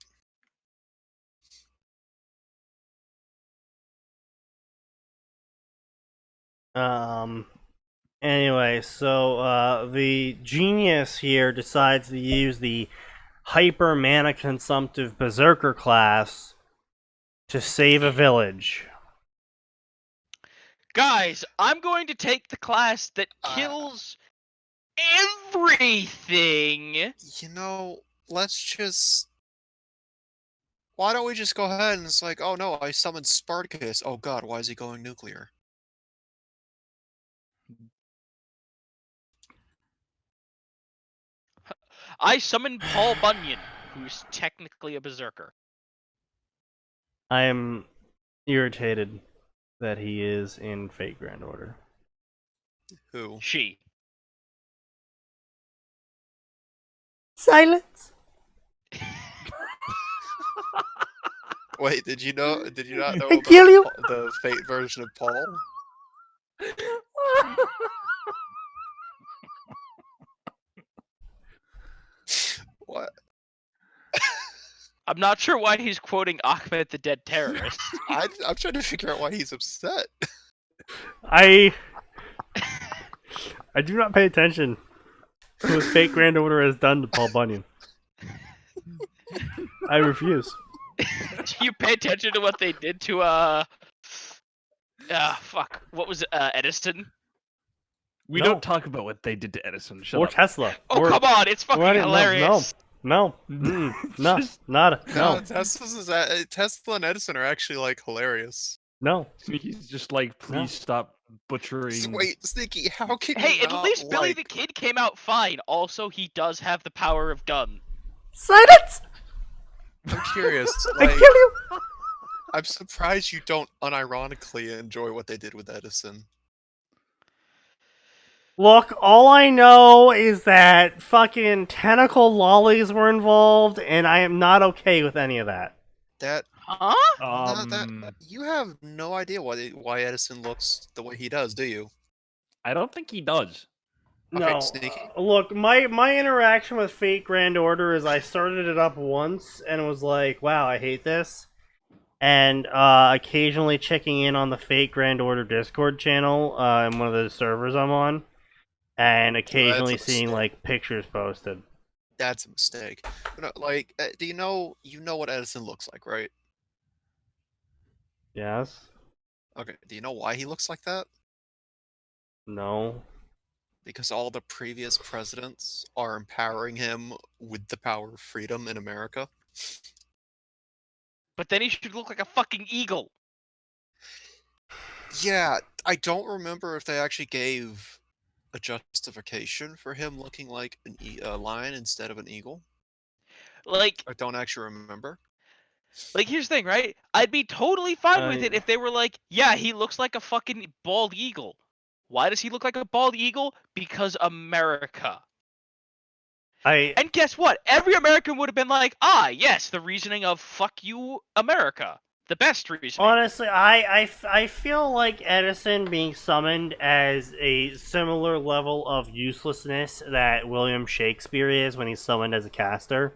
Anyway, so the genius here decides to use the hyper mana consumptive berserker class to save a village. Guys, I'm going to take the class that kills everything. You know, let's just. Why don't we just go ahead and it's like, oh no, I summoned Spartacus. Oh god, why is he going nuclear? I summoned Paul Bunyan, who's technically a berserker. I am irritated that he is in Fate Grand Order. Who? She. Silence! Wait, did you know? Did you not know I about kill you! the Fate version of Paul? What? I'm not sure why he's quoting Ahmed the Dead Terrorist. I'm trying to figure out why he's upset. I do not pay attention to what Fate Grand Order has done to Paul Bunyan. I refuse. Do you pay attention to what they did to fuck, what was it, Edison? We No. don't talk about what they did to Edison. Shut Or up. Tesla. Oh, or, come on, it's fucking or any- hilarious. No. No. Nada. No. Tesla and Edison are actually like hilarious. No. He's just like, please stop butchering. Wait, Sneaky, how can Hey, you at not least Billy like... the Kid came out fine. Also, he does have the power of gun. Silence! I'm curious. I Like, kill you! I'm surprised you don't unironically enjoy what they did with Edison. Look, all I know is that fucking tentacle lollies were involved, and I am not okay with any of that. That Huh? no, that you have no idea why Edison looks the way he does, do you? I don't think he does. Okay, No, Sneaky. Look, my interaction with Fate Grand Order is I started it up once and was like, wow, I hate this. And occasionally checking in on the Fate Grand Order Discord channel in one of the servers I'm on, and occasionally seeing mistake. like pictures posted. That's a mistake. No, like, do you know what Edison looks like, right? Yes? Okay, do you know why he looks like that? No. Because all the previous presidents are empowering him with the power of freedom in America. But then he should look like a fucking eagle. Yeah, I don't remember if they actually gave a justification for him looking like a lion instead of an eagle. Like, I don't actually remember. here's the thing, right? I'd be totally fine with it if they were like, yeah, he looks like a fucking bald eagle. Why does he look like a bald eagle? Because America. And guess what? Every American would have been like, ah, yes, the reasoning of fuck you, America. The best reasoning. Honestly, I feel like Edison being summoned as a similar level of uselessness that William Shakespeare is when he's summoned as a caster.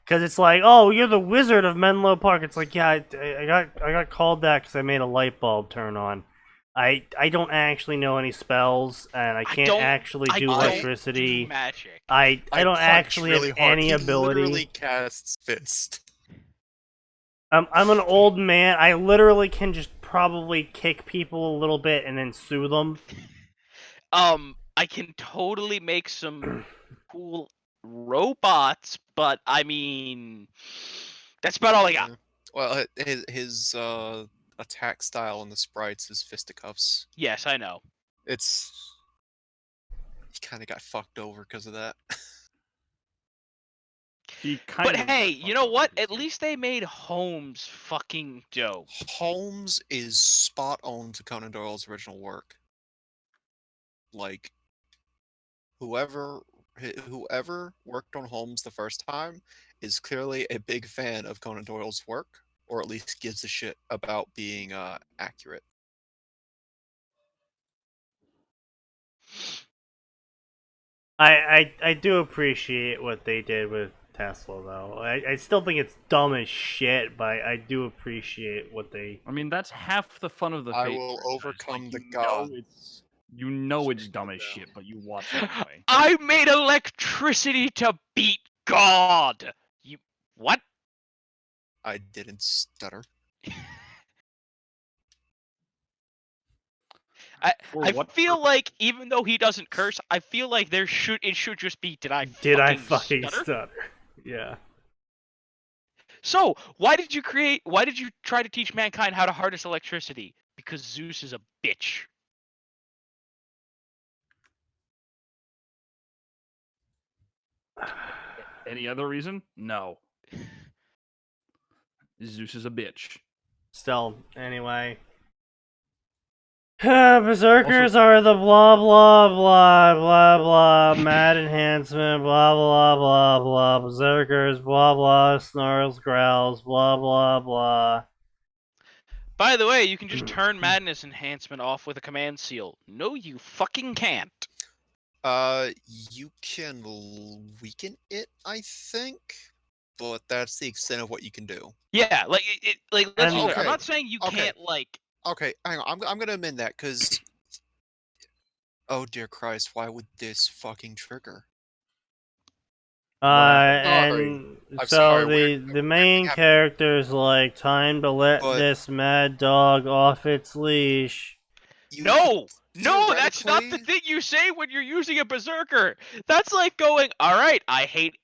Because it's like, oh, you're the Wizard of Menlo Park. It's like, yeah, I got called that because I made a light bulb turn on. I don't actually know any spells, and I can't actually do electricity. Do magic. I don't actually really have hard. any He ability. literally casts fist. I'm an old man. I literally can just probably kick people a little bit and then sue them. I can totally make some cool robots, but I mean, that's about all I got. Yeah. Well, his attack style in the sprites is fisticuffs. Yes, I know. He kind of got fucked over because of that. He kind But of hey, got you know fucked what? over At this. least they made Holmes fucking dope. Holmes is spot on to Conan Doyle's original work. Like, whoever worked on Holmes the first time is clearly a big fan of Conan Doyle's work, or at least gives a shit about being accurate. I do appreciate what they did with Tesla, though. I still think it's dumb as shit, but I do appreciate what they. I mean, that's half the fun of the I Fate will franchise. overcome Like, the you know gods. it's dumb as shit, but you watch it anyway. I made electricity to beat God. You what? I didn't stutter. For I what feel purpose? like even though he doesn't curse, I feel like it should just be did I fucking stutter? stutter? Yeah. So why did you try to teach mankind how to harness electricity? Because Zeus is a bitch. Any other reason? No. Zeus is a bitch. Still, anyway. Berserkers are the blah blah blah blah blah mad enhancement blah blah blah blah berserkers blah blah snarls growls blah blah blah. By the way, you can just turn madness enhancement off with a command seal. No, you fucking can't. You can weaken it, I think, but that's the extent of what you can do. Yeah, like let's be clear. I'm Okay, not saying you okay. can't like. Okay, hang on. I'm gonna amend that because. Oh dear Christ! Why would this fucking trigger? And I'm so sorry, the main happened. character's like, time to let But- this mad dog off its leash. No, that's not the theoretically- thing you say when you're using a berserker. That's like going, all right, I hate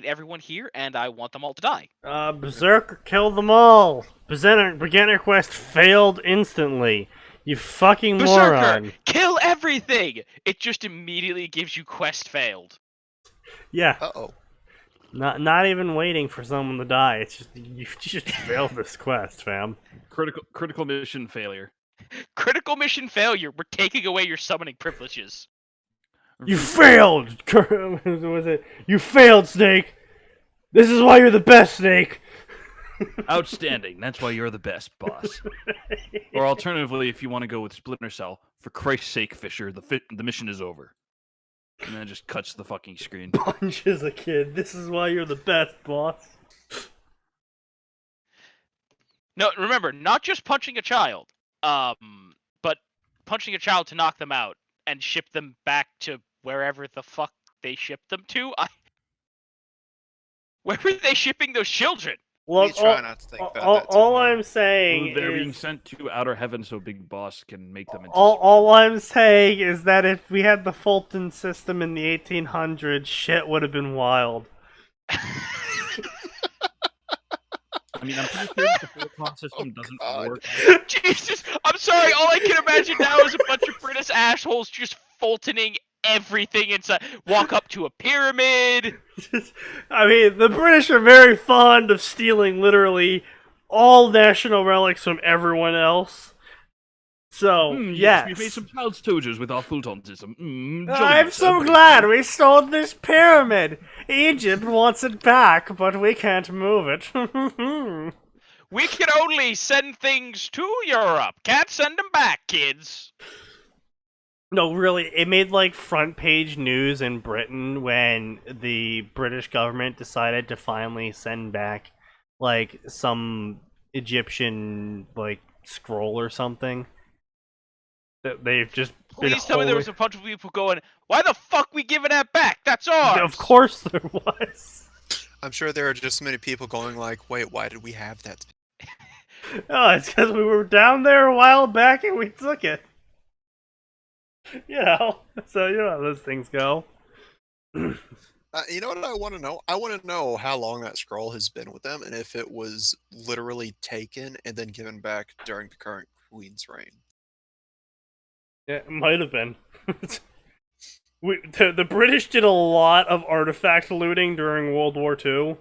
everyone here, and I want them all to die. Berserker killed them all. Beginner quest failed instantly. You fucking Berserker, moron. kill everything. It just immediately gives you quest failed. Yeah. Uh-oh. Not even waiting for someone to die. It's just you just failed this quest, fam. Critical mission failure. Critical mission failure. We're taking away your summoning privileges. You failed. What was it? You failed, Snake. This is why you're the best, Snake. Outstanding. That's why you're the best, boss. Or alternatively, if you want to go with Splinter Cell, for Christ's sake, Fisher, the mission is over. And then it just cuts the fucking screen. Punches a kid. This is why you're the best, boss. No, remember, not just punching a child, but punching a child to knock them out and ship them back to wherever the fuck they shipped them to. Where were they shipping those children? Look, We try not to think about that too all much. I'm saying They're is being sent to outer heaven so Big Boss can make them into... all I'm saying is that if we had the Fulton system in the 1800s, shit would have been wild. I mean, I'm pretty sure the Fulton system doesn't God. work. Jesus, I'm sorry. All I can imagine now is a bunch of British assholes just Fultoning everything inside. Walk up to a pyramid. I mean, the British are very fond of stealing literally all national relics from everyone else. So, yes. We made some child's toges with our Fulton system. I'm so glad we stole this pyramid. Egypt wants it back, but we can't move it. We can only send things to Europe. Can't send them back, kids. No, really, it made like front page news in Britain when the British government decided to finally send back like some Egyptian like scroll or something that they've just Please tell me there was a bunch of people going, why the fuck we giving that back? That's ours! Of course there was. I'm sure there are just many people going like, wait, why did we have that? Oh, it's because we were down there a while back and we took it. You know, so you know how those things go. You know what I want to know? I want to know how long that scroll has been with them, and if it was literally taken and then given back during the current queen's reign. Yeah, it might have been. The British did a lot of artifact looting during World War II.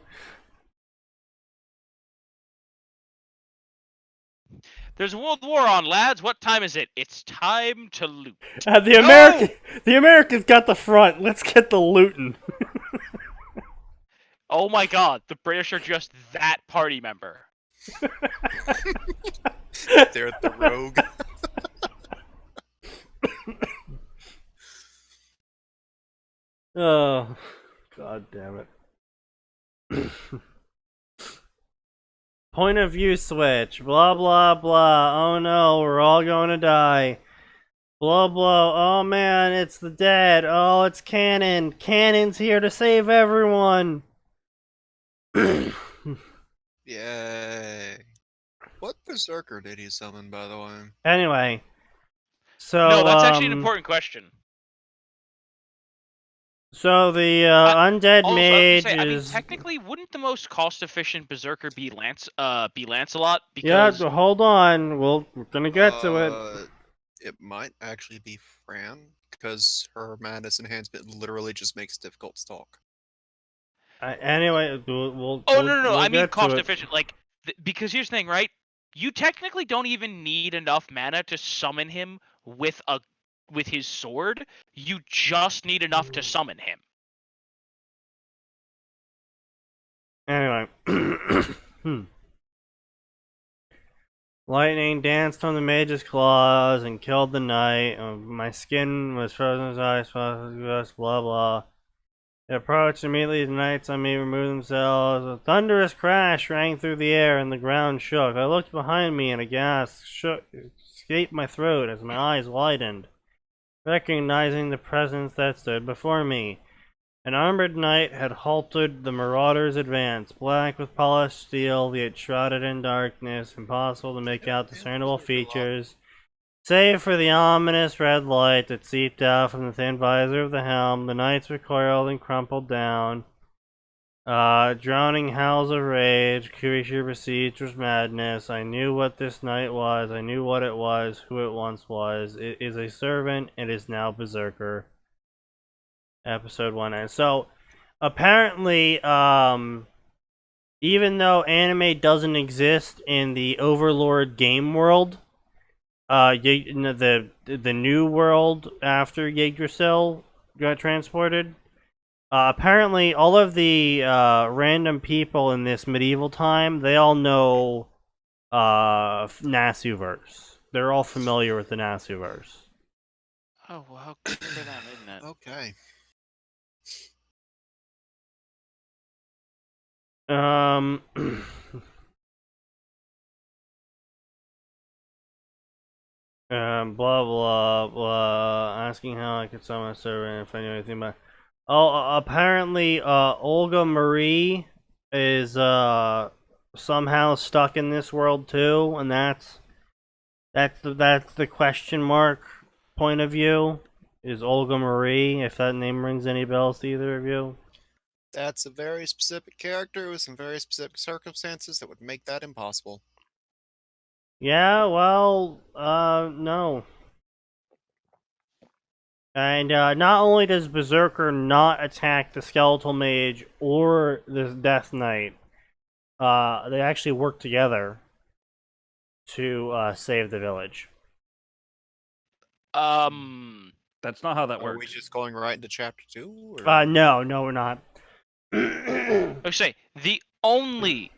There's a world war on, lads. What time is it? It's time to loot. The Americans got the front. Let's get the looting. Oh my god, the British are just that party member. They're the rogue. Oh, god damn it. Point of view switch. Blah, blah, blah. Oh no, we're all going to die. Blah, blah. Oh man, it's the dead. Oh, it's Canon. Canon's here to save everyone. Yay. What berserker did he summon, by the way? Anyway. So, No, that's actually an important question. So the undead Also, mage I mean, is technically, wouldn't the most cost-efficient berserker be Lancelot? yeah. Because Hold on, we're gonna get to it. It might actually be Fran, because her madness enhancement literally just makes it difficult to talk. Anyway, we'll oh no, I mean get to it. cost-efficient. Like, because here's the thing, right? You technically don't even need enough mana to summon him with his sword. You just need enough to summon him. Anyway, lightning danced from the mage's claws and killed the knight. My skin was frozen as ice. Blah blah. It approached immediately. The knights on me removed themselves. A thunderous crash rang through the air, and the ground shook. I looked behind me, and a gasp escaped my throat as my eyes widened, recognizing the presence that stood before me. An armored knight had halted the marauders' advance, black with polished steel, yet shrouded in darkness, impossible to make out discernible features, save for the ominous red light that seeped out from the thin visor of the helm. The knights recoiled and crumpled down. Drowning howls of rage, creature besieged with madness. I knew what this knight was, I knew what it was, who it once was. It is a servant, it is now Berserker. Episode 1. And so, apparently, even though anime doesn't exist in the Overlord game world, the new world after Yggdrasil got transported, apparently all of the random people in this medieval time, they all know Nasuverse. They're all familiar with the Nasuverse. Oh well, how good for them, isn't it? Okay. Blah blah blah. Asking how I could summon a servant if I knew anything about. Oh, apparently, Olga Marie is somehow stuck in this world too, and that's the question mark point of view. Is Olga Marie? If that name rings any bells to either of you? That's a very specific character with some very specific circumstances that would make that impossible. Yeah, well, no. And not only does Berserker not attack the Skeletal Mage or the Death Knight, they actually work together to save the village. That's not how that Are we works. just going right into chapter 2? No, we're not. I say the only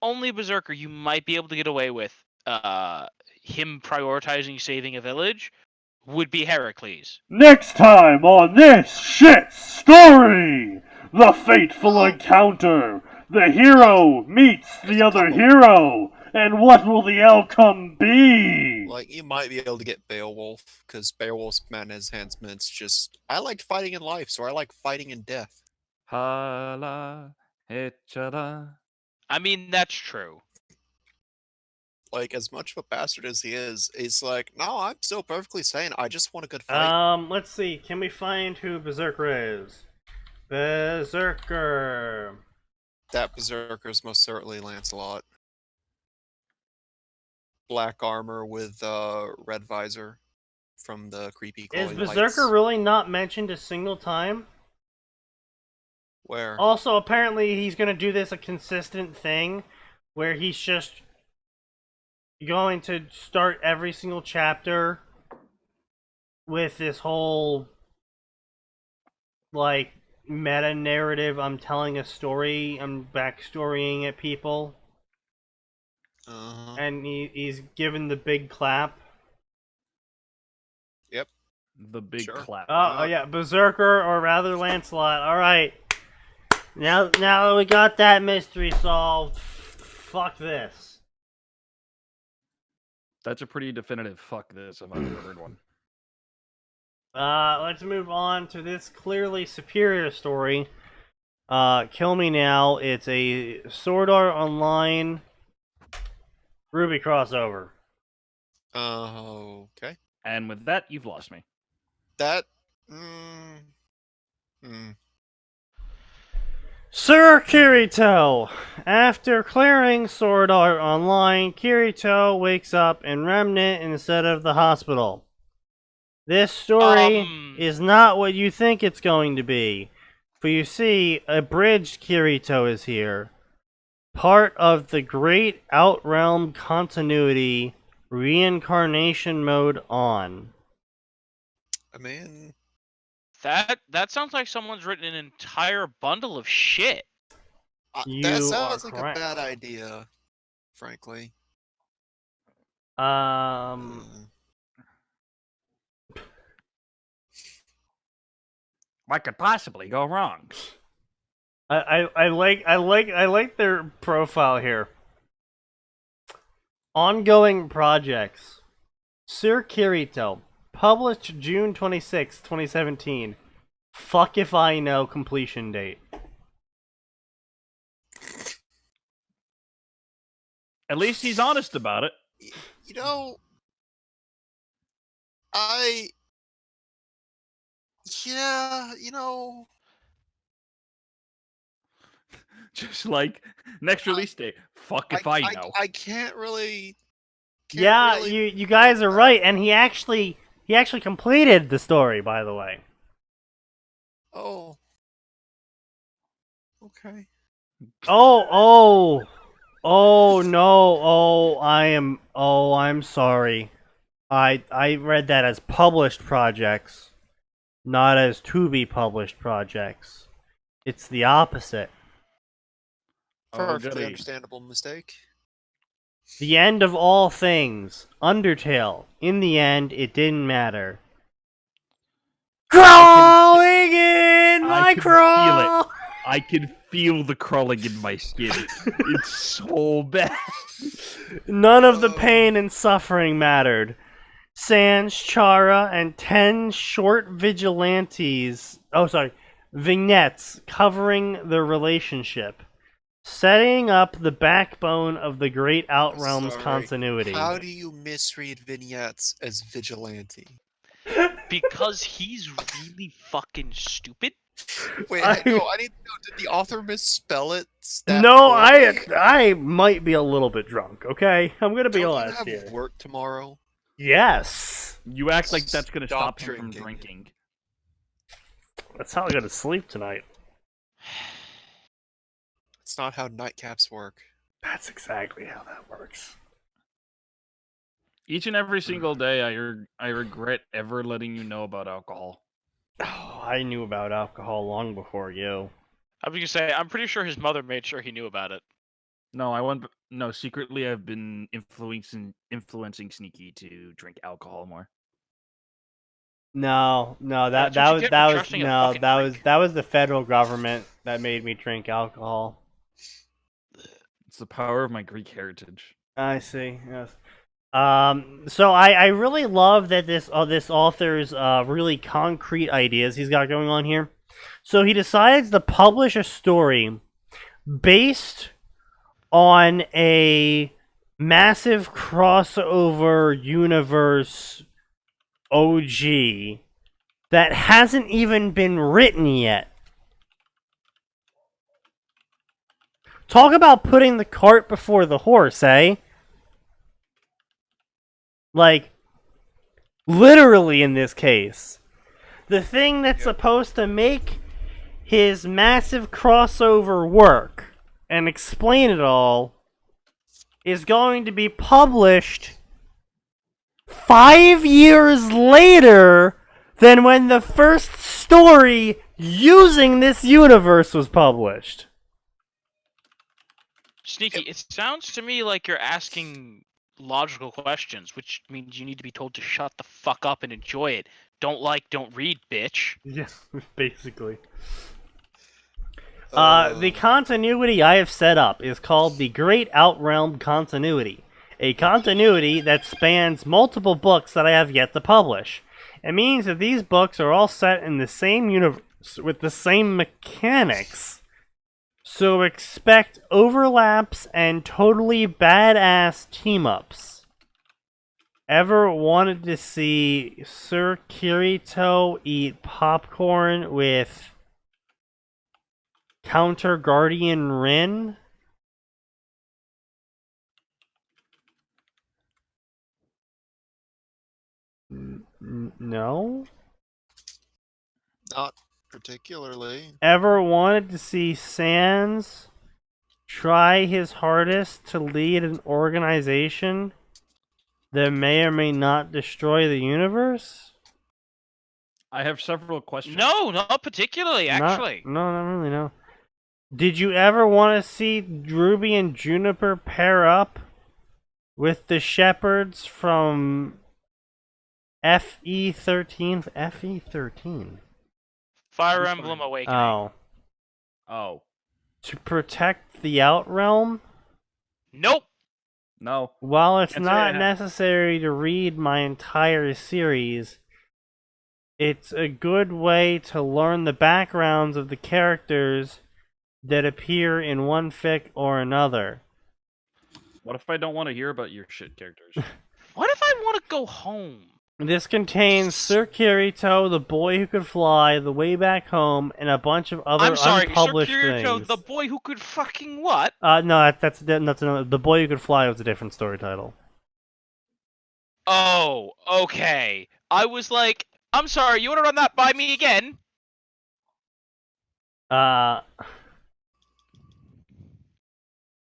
berserker you might be able to get away with him prioritizing saving a village would be Heracles. Next time on this shit story, the fateful encounter. The hero meets the other hero, and what will the outcome be? Like, you might be able to get Beowulf, because Beowulf's madness enhancement's just... I like fighting in life, so I like fighting in death. Hala, echala. I mean, that's true. Like, as much of a bastard as he is, he's like, no, I'm still perfectly sane. I just want a good fight. Let's see. Can we find who Berserker is? Berserker. That Berserker is most certainly Lancelot. Black armor with red visor from the creepy Is glowing Berserker lights. really not mentioned a single time? Where? Also, apparently he's going to do this a consistent thing where he's just going to start every single chapter with this whole like meta narrative. I'm telling a story, I'm backstorying at people, and he's given the big clap. Yep. The big Sure. clap. Oh yeah, Berserker or rather Lancelot. All right. Now that we got that mystery solved, fuck this. That's a pretty definitive fuck this if I've ever heard one. Let's move on to this clearly superior story. Kill Me Now. It's a Sword Art Online Ruby crossover. Okay. And with that, you've lost me. That. Sir Kirito! After clearing Sword Art Online, Kirito wakes up in Remnant instead of the hospital. This story is not what you think it's going to be. For you see, abridged Kirito is here. Part of the Great Outrealm continuity reincarnation mode on. I mean, That sounds like someone's written an entire bundle of shit. You that are sounds like correct. a bad idea, frankly. What could possibly go wrong? I like their profile here. Ongoing projects. Sir Kirito, published June 26, 2017. Fuck if I know completion date. At least he's honest about it. You know, yeah, you know, Just like next release date. Fuck if I know. I can't really. Yeah, really you guys are right, and he actually completed the story, by the way. Oh. Okay. Oh no, I'm sorry. I read that as published projects, not as to be published projects. It's the opposite. Perfectly goody. understandable mistake. The end of all things. Undertale. In the end, it didn't matter. Crawling in my crawl! I can feel the crawling in my skin. It's so bad. None of the pain and suffering mattered. Sans, Chara, and 10 short vignettes covering their relationship, setting up the backbone of the Great Outrealms Sorry. continuity. How do you misread vignettes as vigilante? Because he's really fucking stupid. Wait, I no, I need to know, did the author misspell it? No, I might be a little bit drunk, okay? I'm gonna be Don't you honest have here. work tomorrow? Yes! You act like that's gonna Stop stop him from drinking. drinking. That's how I go to sleep tonight. It's not how nightcaps work. That's exactly how that works. Each and every single day, I regret ever letting you know about alcohol. Oh, I knew about alcohol long before you. I was gonna say, I'm pretty sure his mother made sure he knew about it. No, secretly I've been influencing Sneaky to drink alcohol more. No, that That's what you was get that for was trusting a no, fucking that drink. was the federal government that made me drink alcohol. It's the power of my Greek heritage. I see. Yes. So I really love that this author's really concrete ideas he's got going on here. So he decides to publish a story based on a massive crossover universe OG that hasn't even been written yet. Talk about putting the cart before the horse, eh? Like, literally in this case. The thing that's supposed to make his massive crossover work and explain it all is going to be published 5 years later than when the first story using this universe was published. Sneaky, it sounds to me like you're asking logical questions, which means you need to be told to shut the fuck up and enjoy it, Don't like, don't read, bitch. Yeah, basically. The continuity I have set up is called the Great Outrealm Continuity. A continuity that spans multiple books that I have yet to publish. It means that these books are all set in the same universe with the same mechanics. So expect overlaps and totally badass team-ups. Ever wanted to see Sir Kirito eat popcorn with Counter Guardian Rin? No? Not particularly. Ever wanted to see Sans try his hardest to lead an organization that may or may not destroy the universe? I have several questions. No, not particularly, actually. Not really, no. Did you ever want to see Ruby and Juniper pair up with the shepherds from FE13? FE13? Fire Which Emblem one? Awakening. Oh. Oh, To protect the Outrealm? Nope. no. While it's Can't say I not have. necessary to read my entire series, it's a good way to learn the backgrounds of the characters that appear in one fic or another. What if I don't want to hear about your shit characters? What if I want to go home? This contains Sir Kirito, the boy who could fly, the way back home, and a bunch of other I'm sorry, Sir unpublished Kirito, things. the boy who could fucking what? No, that's another. The boy who could fly was a different story title. Oh, okay. I was like, I'm sorry, you want to run that by me again?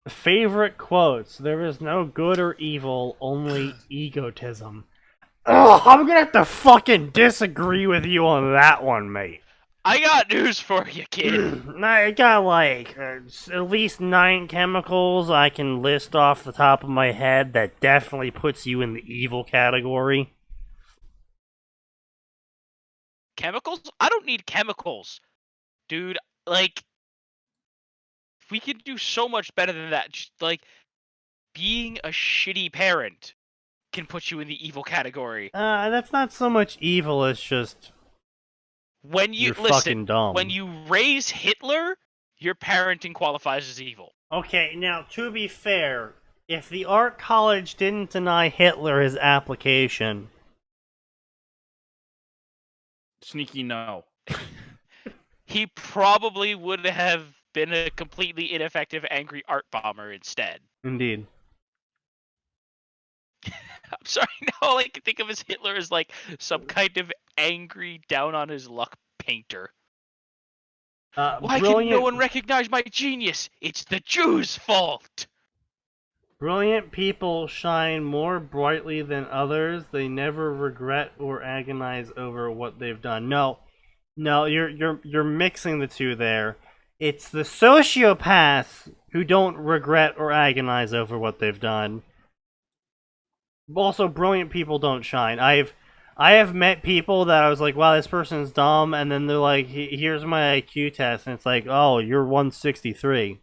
Favorite quotes: "There is no good or evil, only egotism." Ugh, I'm gonna have to fucking disagree with you on that one, mate. I got news for you, kid. I got like at least 9 chemicals I can list off the top of my head that definitely puts you in the evil category. Chemicals? I don't need chemicals. Dude, like, we can do so much better than that. Just, like, being a shitty parent can put you in the evil category. That's not so much evil, it's just When you you're listen, fucking dumb. when you raise Hitler, your parenting qualifies as evil. Okay, now to be fair, if the art college didn't deny Hitler his application, Sneaky no. He probably would have been a completely ineffective angry art bomber instead. indeed. I'm sorry, now all I can think of is Hitler as like some kind of angry, down on his luck painter. Why can no one recognize my genius? It's the Jews' fault! Brilliant people shine more brightly than others. They never regret or agonize over what they've done. No, you're mixing the two there. It's the sociopaths who don't regret or agonize over what they've done. Also, brilliant people don't shine. I have met people that I was like, wow, this person's dumb, and then they're like, here's my IQ test, and it's like, oh, you're 163.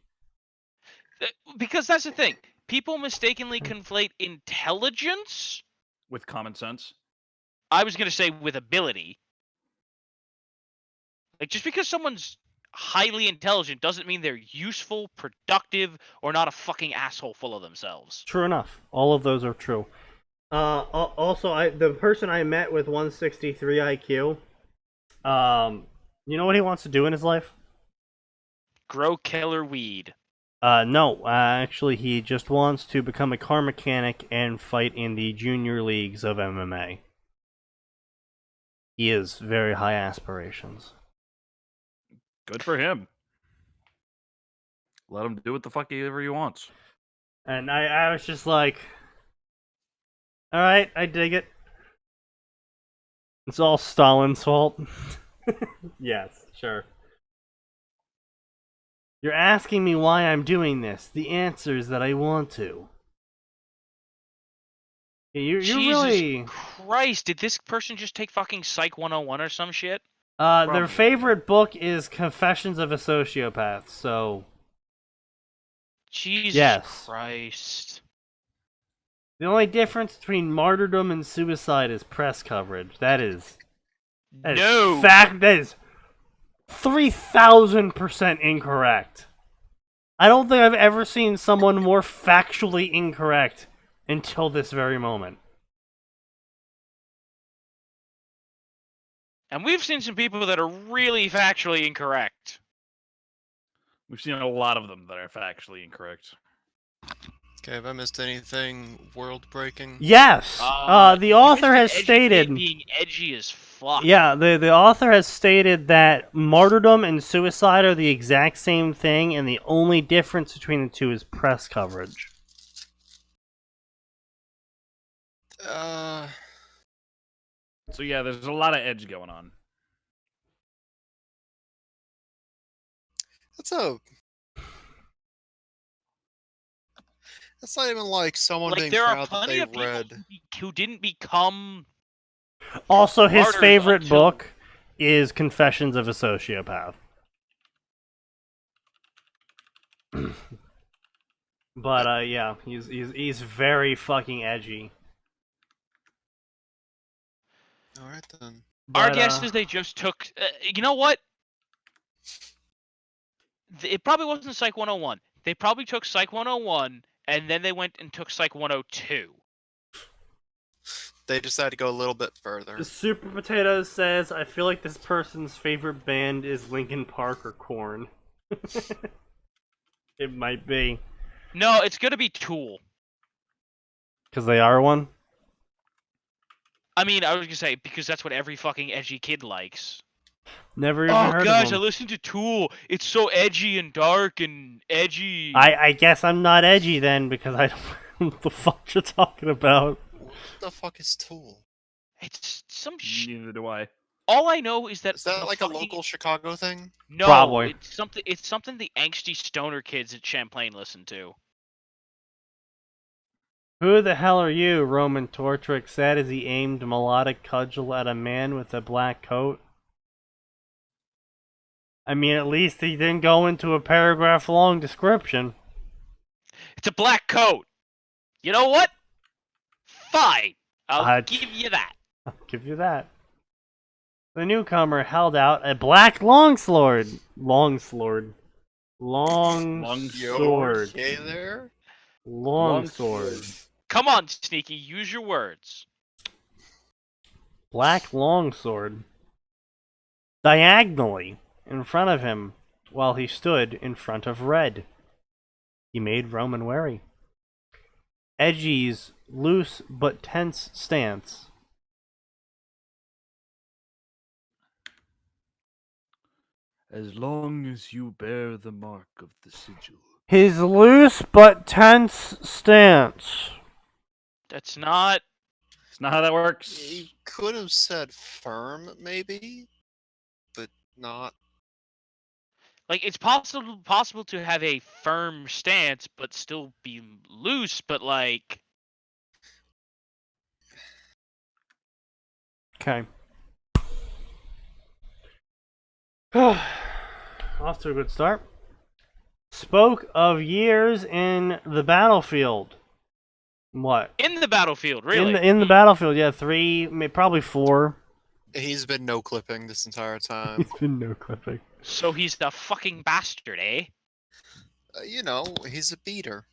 Because that's the thing. People mistakenly conflate intelligence. With common sense. I was gonna say with ability. Like, just because someone's highly intelligent doesn't mean they're useful, productive, or not a fucking asshole full of themselves. True enough. All of those are true. Also, the person I met with 163 IQ, you know what he wants to do in his life? Grow killer weed. No, actually, he just wants to become a car mechanic and fight in the junior leagues of MMA. He has very high aspirations. Good for him. Let him do what the fuck ever he wants. And I was just like, alright, I dig it. It's all Stalin's fault. Yes, sure. You're asking me why I'm doing this. The answer is that I want to. You're Jesus really... Christ, did this person just take fucking Psych 101 or some shit? Their Probably. favorite book is Confessions of a Sociopath, so... Jesus Yes. Christ. The only difference between martyrdom and suicide is press coverage. That is No! fact. That is 3,000% incorrect. I don't think I've ever seen someone more factually incorrect until this very moment. And we've seen some people that are really factually incorrect. We've seen a lot of them that are factually incorrect. Okay, have I missed anything world-breaking? Yes. The You author mentioned has edgy stated. kid being edgy as fuck. Yeah, the author has stated that martyrdom and suicide are the exact same thing, and the only difference between the two is press coverage. So yeah, there's a lot of edge going on. That's a... That's not even like someone Like, being there are proud that plenty they of people read. who didn't become... Also, his Martyrs favorite until- book is Confessions of a Sociopath. But yeah, he's very fucking edgy. Alright then. Our But, guess is they just took... you know what? It probably wasn't Psych 101. They probably took Psych 101, and then they went and took Psych 102. They decided to go a little bit further. Super Potato says, I feel like this person's favorite band is Linkin Park or Korn. It might be. No, it's gonna be Tool. Because they are one? I mean, I was gonna say, because that's what every fucking edgy kid likes. Never even Oh, heard guys, of I them. listened to Tool. It's so edgy and dark and edgy. I guess I'm not edgy then, because I don't know what the fuck you're talking about. What the fuck is Tool? It's some shit. Neither do I. All I know is that Is that the like a fucking- local Chicago thing? No, Probably. It's something the angsty stoner kids at Champlain listen to. Who the hell are you? Roman Tortrick said as he aimed a melodic cudgel at a man with a black coat. I mean, at least he didn't go into a paragraph-long description. It's a black coat. You know what? Fine. I'll Uh, give you that. I'll give you that. The newcomer held out a black longsword. Longsword. Longsword. Okay there? Longsword. Come on, Sneaky, use your words. Black longsword. Diagonally in front of him while he stood in front of Red. He made Roman wary. Edgy's loose but tense stance. As long as you bear the mark of the sigil. His loose but tense stance. That's not... It's not how that works. He could have said firm, maybe, but not. Like, it's possible to have a firm stance, but still be loose, but like... Okay. Off to a good start. Spoke of years in the battlefield. What? In the battlefield, really. In the battlefield, yeah, 3, probably 4. He's been no clipping this entire time. It's been no clipping. So he's the fucking bastard, eh? You know, he's a beater.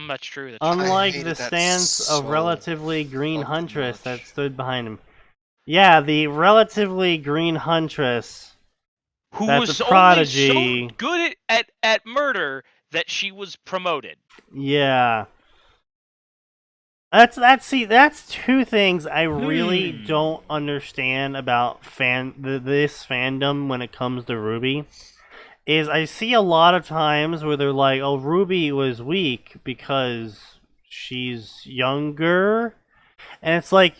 That's true. That's Unlike hated the that stance of so relatively green fucking huntress that much. stood behind him. Yeah, the relatively green huntress. Who That's was a prodigy. only so good at murder that she was promoted. Yeah. That's two things I really don't understand about this fandom when it comes to Ruby. Is I see a lot of times where they're like, "Oh, Ruby was weak because she's younger," and it's like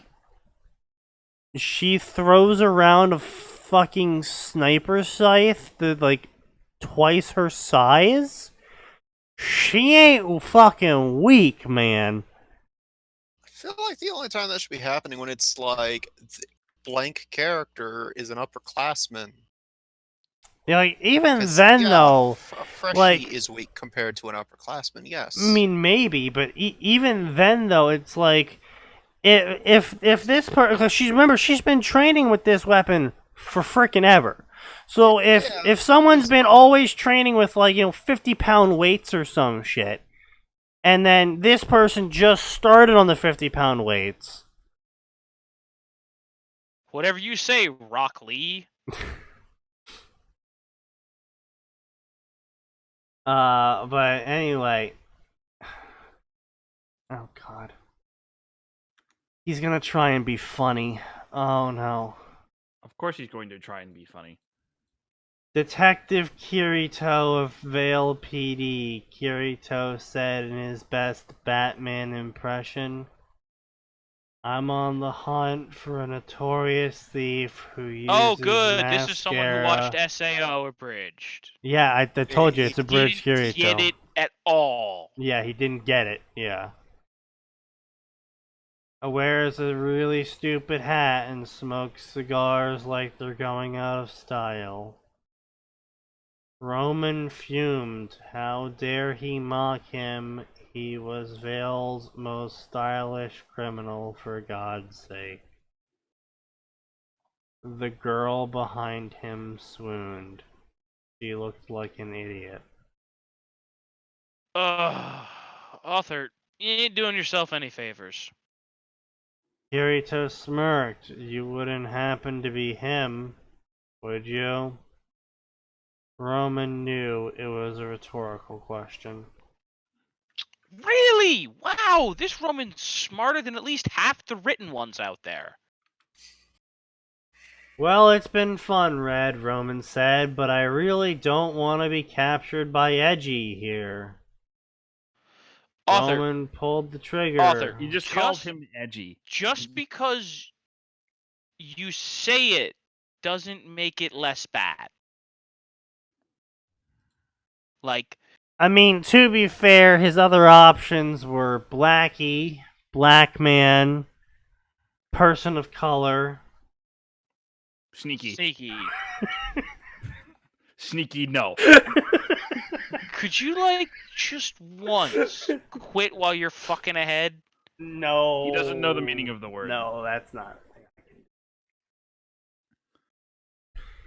she throws around a fucking sniper scythe that's like twice her size. She ain't fucking weak, man. feel like the only time that should be happening when it's like blank character is an upperclassman. Yeah, like, even 'Cause, then, yeah, though, a freshie like, is weak compared to an upperclassman. Yes. I mean, maybe, but even then, though, it's like if this person, because she's been training with this weapon for frickin' ever. So if Yeah, someone's been fine. always training with, like, 50-pound weights or some shit, and then this person just started on the 50-pound weights. Whatever you say, Rock Lee. But anyway. Oh, God. He's gonna try and be funny. Oh, no. Of course he's going to try and be funny. Detective Kirito of Vale PD, Kirito said in his best Batman impression, "I'm on the hunt for a notorious thief who uses Oh, good. mascara." This is someone who watched SAO abridged. Yeah, I told you, it's a bridge Didn't Kirito. get it at all. Yeah, he didn't get it, yeah. Wears a really stupid hat and smokes cigars like they're going out of style. Roman fumed. How dare he mock him? He was Vale's most stylish criminal, for God's sake. The girl behind him swooned. She looked like an idiot. Author, you ain't doing yourself any favors. Kirito smirked. You wouldn't happen to be him, would you? Roman knew it was a rhetorical question. Really? Wow, this Roman's smarter than at least half the written ones out there. Well, it's been fun, Red, Roman said, but I really don't want to be captured by Edgy here. Author, Roman pulled the trigger. Author, You just called him edgy. Just because you say it doesn't make it less bad. Like, I mean, to be fair, his other options were Blackie, Black Man, Person of Color. Sneaky. Sneaky. Sneaky, no. Could you, like, just once quit while you're fucking ahead? No. He doesn't know the meaning of the word. No, that's not.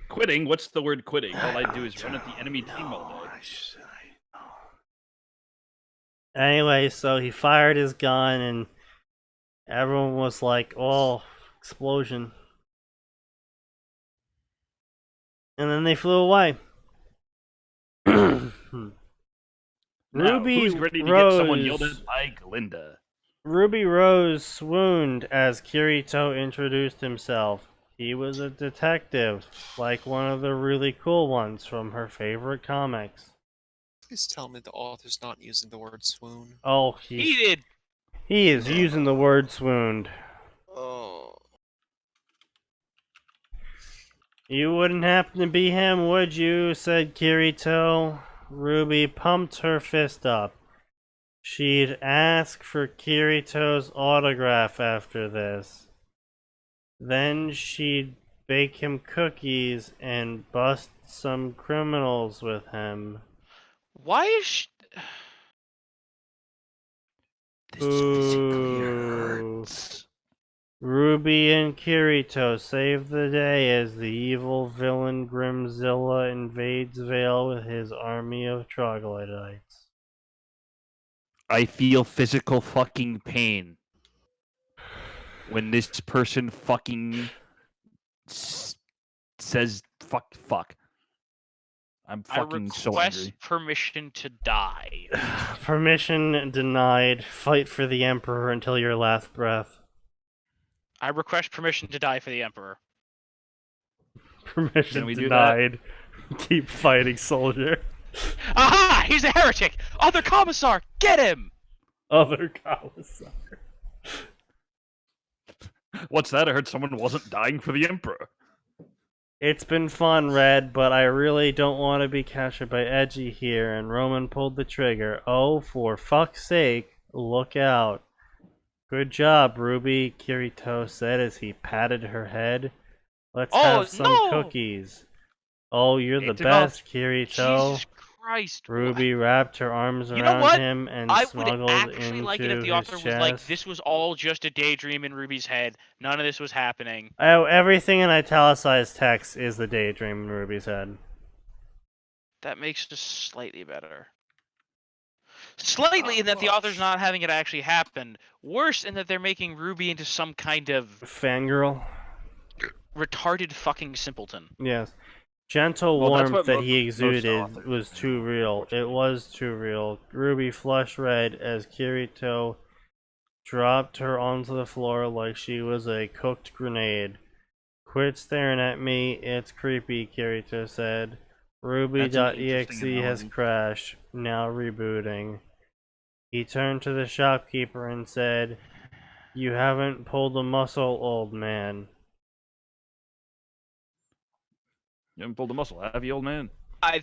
Quitting? What's the word quitting? All I do is run at the enemy team all day. Anyway, so he fired his gun and everyone was like, oh, explosion. And then they flew away. Now, Ruby who's ready to Rose, get someone yelled at by Glinda? Ruby Rose swooned as Kirito introduced himself. He was a detective, like one of the really cool ones from her favorite comics. Please tell me the author's not using the word swoon. Oh, He did. he is using the word swooned. Oh. You wouldn't happen to be him, would you? Said Kirito. Ruby pumped her fist up. She'd ask for Kirito's autograph after this. Then she'd bake him cookies and bust some criminals with him. Why is she... This physically hurts. Ruby and Kirito save the day as the evil villain Grimzilla invades Vale with his army of troglodytes. I feel physical fucking pain when this person fucking says fuck. I'm fucking so request angry. permission to die. Permission denied. Fight for the Emperor until your last breath. I request permission to die for the Emperor. Permission Can we do denied. Keep fighting, soldier. Aha! He's a heretic! Other commissar! Get him! Other commissar. What's that? I heard someone wasn't dying for the Emperor. It's been fun, Red, but I really don't want to be captured by Edgy here, and Roman pulled the trigger. Oh, for fuck's sake, look out. Good job, Ruby, Kirito said as he patted her head. Let's Oh, have some no! cookies. Oh, you're the It's about- best, Kirito. Jesus Christ. Ruby wrapped her arms You know around what? him and I would snuggled actually like it if into the author his was like, chest. this was all just a daydream in Ruby's head. None of this was happening. Oh, everything in italicized text is the daydream in Ruby's head. That makes it slightly better. Slightly in that the author's not having it actually happen. Worse in that they're making Ruby into some kind of Fangirl? retarded fucking simpleton. Yes. Gentle Well, that's warmth what that he most exuded authors was do, too real. It was too real. Ruby flushed red as Kirito dropped her onto the floor like she was a cooked grenade. Quit staring at me, it's creepy, Kirito said. Ruby.exe has crashed, now rebooting. He turned to the shopkeeper and said, "You haven't pulled a muscle, old man." You haven't pulled a muscle, have you, old man? I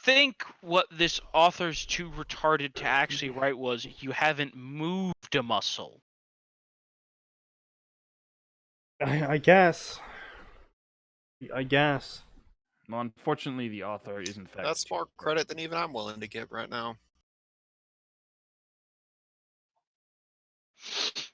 think what this author's too retarded to actually write was, you haven't moved a muscle. I guess. I guess. Well, unfortunately, the author is in fact. That's more credit than even I'm willing to give right now.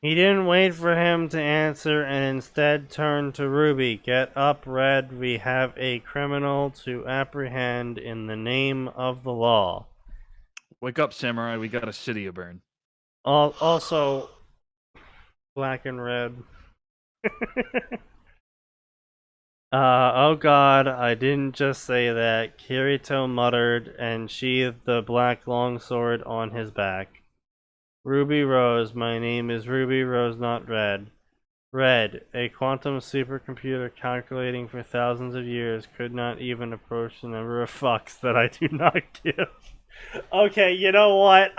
He didn't wait for him to answer and instead turned to Ruby. Get up, Red. We have a criminal to apprehend in the name of the law. Wake up, samurai. We got a city to burn. Also, black and red. Oh god, I didn't just say that, Kirito muttered and sheathed the black longsword on his back. Ruby Rose, my name is Ruby Rose, not Red. Red, a quantum supercomputer calculating for thousands of years, could not even approach the number of fucks that I do not give. Okay, you know what?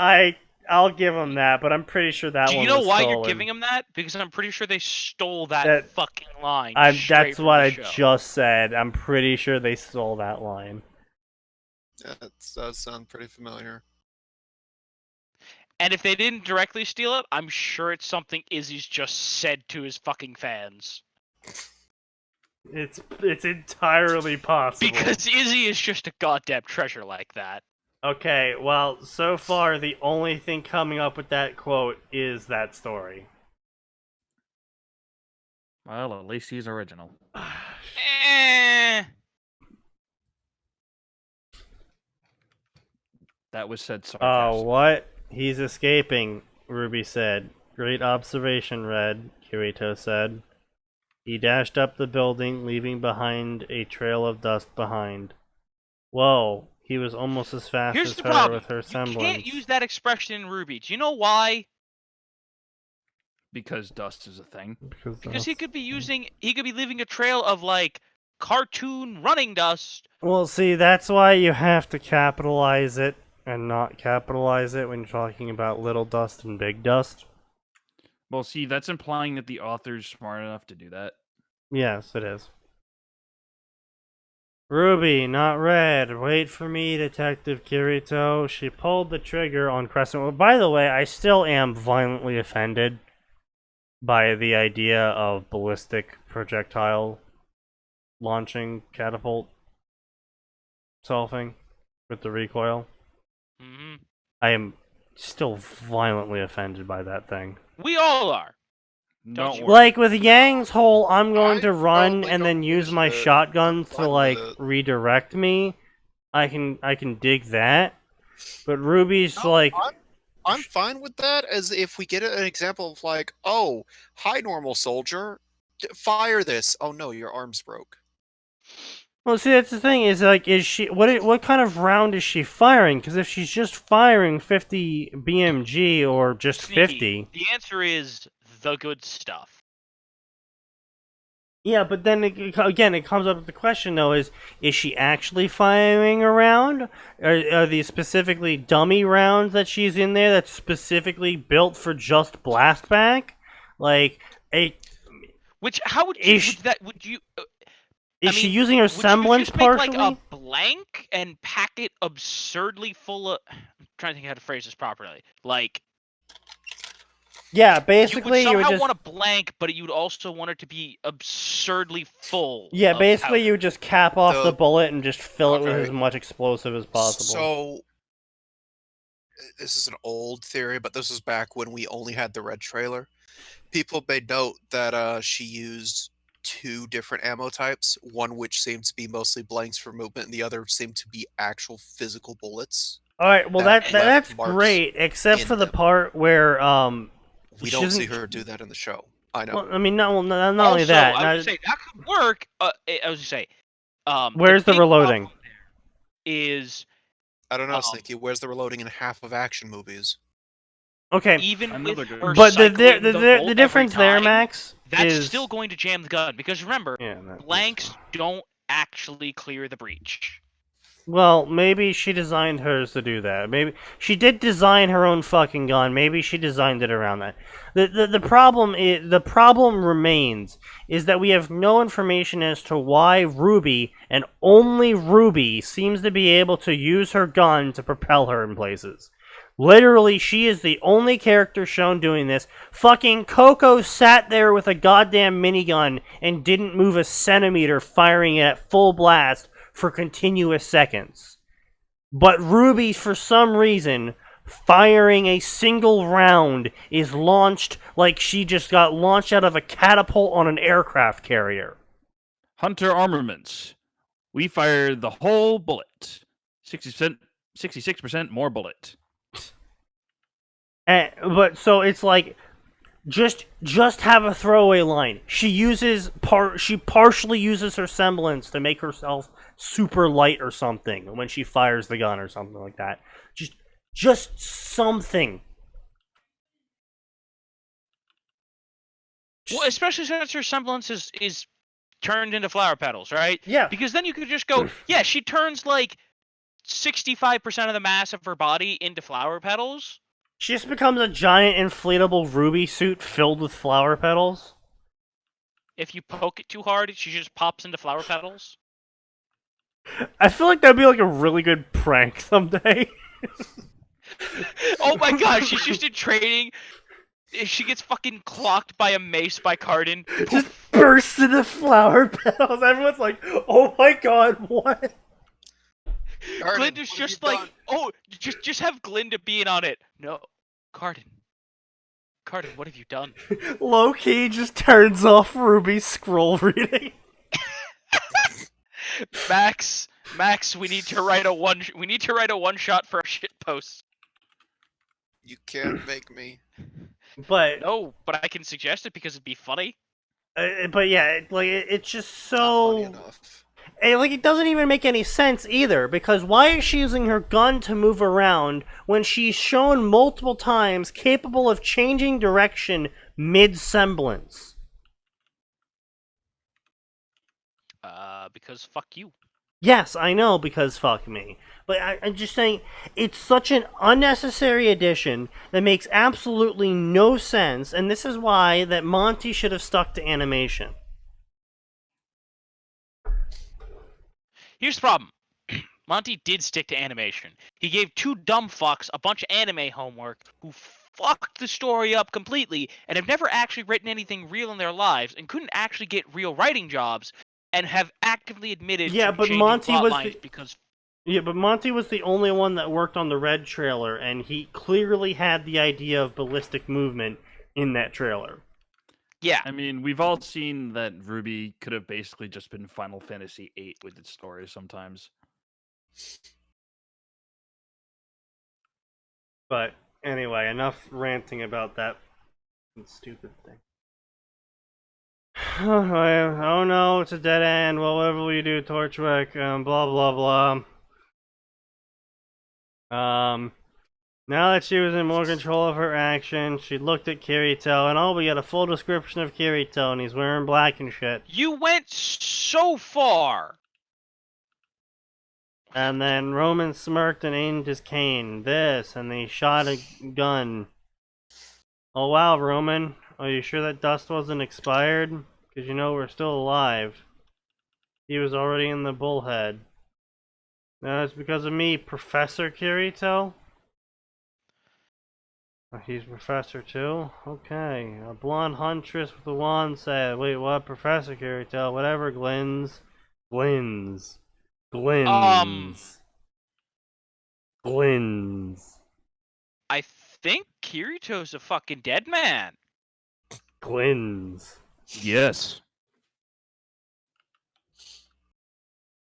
I'll give him that, but I'm pretty sure that Do one you know was why stolen. you're giving him that? Because I'm pretty sure they stole that fucking line. That's from what the I show. just said. I'm pretty sure they stole that line. That does sound pretty familiar. And if they didn't directly steal it, I'm sure it's something Izzy's just said to his fucking fans. It's entirely possible. Because Izzy is just a goddamn treasure like that. Okay, well, so far the only thing coming up with that quote is that story. Well, at least he's original. That was said sarcastically. Oh, what? He's escaping, Ruby said. Great observation, Red, Kirito said. He dashed up the building, leaving behind a trail of dust behind. Whoa, he was almost as fast Here's as the her problem. with her You semblance. can't use that expression in Ruby. Do you know why? Because dust is a thing. Because he could be leaving a trail of like cartoon running dust. Well, see, that's why you have to capitalize it and not capitalize it when you're talking about little dust and big dust. Well, see, that's implying that the author's smart enough to do that. Yes, it is. Ruby, not Red. Wait for me, Detective Kirito. She pulled the trigger on Crescent. Well, by the way, I still am violently offended by the idea of ballistic projectile launching catapult solving with the recoil. Mm-hmm. I am still violently offended by that thing. We all are. Don't worry. Like with Yang's whole, I'm going to run probably and then don't use use my it. shotgun I'm to fine like with it. redirect me. I can dig that, but Ruby's No, like, I'm fine with that, as if we get an example of like, oh, hi, normal soldier, fire this. Oh no, your arm's broke. well, see, that's the thing is like, is she what kind of round is she firing? Because if she's just firing 50 BMG or just Sneaky. 50, The answer is the good stuff. yeah, but then again, it comes up with the question though: is she actually firing a round? Are these specifically dummy rounds that she's in there that's specifically built for just blast back? Like Which how would you would you? Is I she mean, using her would you semblance just make partially? like a blank and pack it absurdly full of? I'm trying to think how to phrase this properly. Like, Yeah, You would basically you would somehow just want a blank, but you'd also want it to be absurdly full. yeah, of basically powder. you would just cap off the The- bullet and just fill it with okay. as much explosive as possible. So this is an old theory, but this was back when we only had the red trailer. People made note that she used 2 different ammo types, one which seemed to be mostly blanks for movement, and the other seemed to be actual physical bullets All right, well that that's left marks great, except in for the them. part where We she don't see doesn't. her do that in the show. I know. Well, I mean, not only Also, that. I would say that could work. I was gonna say, Where's the big reloading? problem there is I don't know, um, Sneaky. Where's the reloading in half of action movies? Okay, even Another with good her but cycling the bolt difference every there, time, Max, that's is still going to jam the gun because remember, yeah, that's blanks fine. don't actually clear the breach. Well, maybe she designed hers to do that. Maybe she did design her own fucking gun. Maybe she designed it around that. The problem remains is that we have no information as to why Ruby and only Ruby seems to be able to use her gun to propel her in places. Literally, she is the only character shown doing this. Fucking Coco sat there with a goddamn minigun and didn't move a centimeter, firing it at full blast for continuous seconds. But Ruby, for some reason, firing a single round is launched like she just got launched out of a catapult on an aircraft carrier. Hunter Armaments. We fired the whole bullet. 60%, 66% more bullet. But so it's like just have a throwaway line. She partially uses her semblance to make herself super light or something when she fires the gun or something like that. Just something. Well, especially since her semblance is turned into flower petals, right? Yeah. Because then you could just go, yeah, she turns like 65% of the mass of her body into flower petals. She just becomes a giant inflatable Ruby suit filled with flower petals. If you poke it too hard, she just pops into flower petals. I feel like that'd be like a really good prank someday. Oh my god, she's just in training. If she gets fucking clocked by a mace by Cardin, Just bursts into flower petals. Everyone's like, oh my god, what? Garden, Glinda's what have just you like, done? oh, just have Glinda being on it. No, Cardin, what have you done? Low-key just turns off Ruby's scroll reading. Max, we need to write a one shot for our shit post. You can't make me. But No, but I can suggest it because it'd be funny. but yeah, it's just Not funny so enough. it doesn't even make any sense either, because why is she using her gun to move around when she's shown multiple times capable of changing direction mid-semblance? Because fuck you. Yes, I know, because fuck me. But I'm just saying, it's such an unnecessary addition that makes absolutely no sense, and this is why that Monty should have stuck to animation. Here's the problem. Monty did stick to animation. He gave 2 dumb fucks a bunch of anime homework who fucked the story up completely and have never actually written anything real in their lives and couldn't actually get real writing jobs and have actively admitted Yeah, to but changing Monty plot was lines the- because Yeah, but Monty was the only one that worked on the Red trailer, and he clearly had the idea of ballistic movement in that trailer. yeah. I mean, we've all seen that Ruby could have basically just been Final Fantasy VIII with its story sometimes. But anyway, enough ranting about that stupid thing. Oh no, it's a dead end. Well, whatever will you do, Torchwick? Blah blah blah. Now that she was in more control of her action, she looked at Kirito, and we got a full description of Kirito, and he's wearing black and shit. You went so far. And then Roman smirked and aimed his cane. This, and he shot a gun. Oh wow, Roman. Are you sure that dust wasn't expired? Because you know we're still alive. He was already in the bullhead. No, it's because of me, Professor Kirito? He's professor too? Okay. A blonde huntress with a wand said, wait, what? Professor Kirito? Whatever, Glins. Glins. Glins. Glins. I think Kirito's a fucking dead man. Glins. Yes.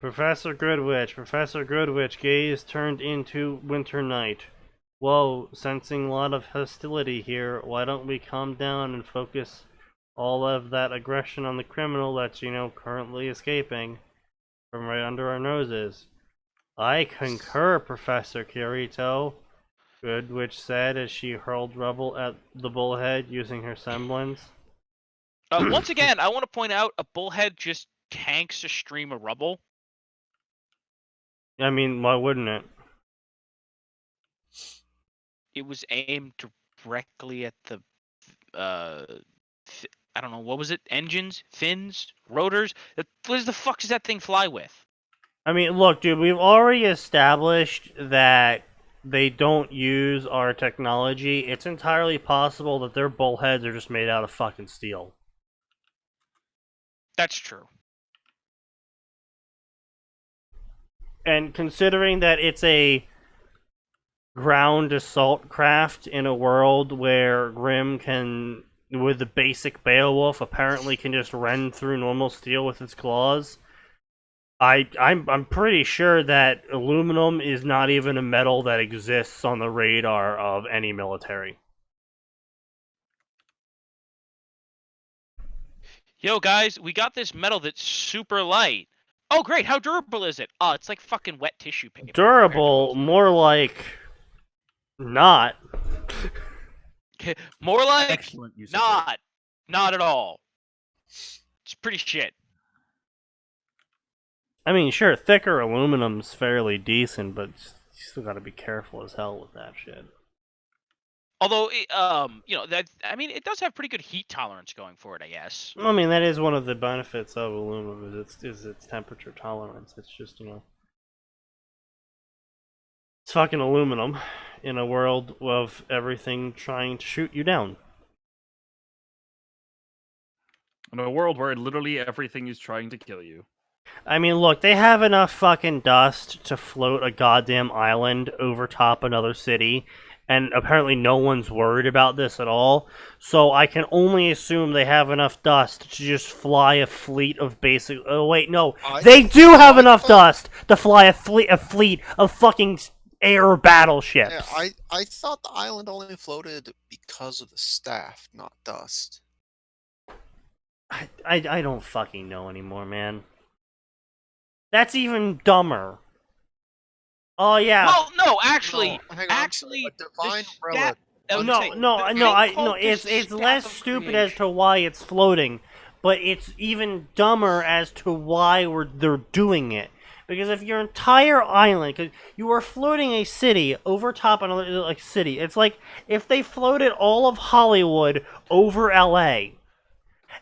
Professor Goodwitch. Professor Goodwitch. Gaze turned into winter night. Whoa, sensing a lot of hostility here. Why don't we calm down and focus all of that aggression on the criminal that's, currently escaping from right under our noses? I concur, Professor Kirito, Goodwitch said as she hurled rubble at the bullhead using her semblance. Once again, I want to point out a bullhead just tanks a stream of rubble. I mean, why wouldn't it? It was aimed directly at the, I don't know, what was it? Engines? Fins? Rotors? What the fuck does that thing fly with? I mean, look, dude, we've already established that they don't use our technology. It's entirely possible that their bullheads are just made out of fucking steel. That's true. And considering that it's a ground assault craft in a world where Grimm can, with the basic Beowulf, apparently can just rend through normal steel with its claws, I'm pretty sure that aluminum is not even a metal that exists on the radar of any military. Yo, guys, we got this metal that's super light. Oh, great. How durable is it? Oh, it's like fucking wet tissue paper. Durable, more like not. More like Excellent use of not. Not at all. It's pretty shit. I mean, sure, thicker aluminum's fairly decent, but you still gotta be careful as hell with that shit. Although, it does have pretty good heat tolerance going for it, I guess. I mean, that is one of the benefits of aluminum, is its temperature tolerance. It's just, it's fucking aluminum in a world of everything trying to shoot you down. In a world where literally everything is trying to kill you. I mean, look, they have enough fucking dust to float a goddamn island over top another city, and apparently no one's worried about this at all, so I can only assume they have enough dust to just fly a fleet of basic... Oh, wait, no. They do have enough dust to fly a fleet of fucking air battleships. Yeah, I thought the island only floated because of the staff, not dust. I don't fucking know anymore, man. That's even dumber. Oh yeah. Well, no, actually, No, hang on, actually, a divine the relic. It's less stupid as to why it's floating, but it's even dumber as to why they're doing it. Because if your entire island, cause you are floating a city over top another city, it's like if they floated all of Hollywood over LA.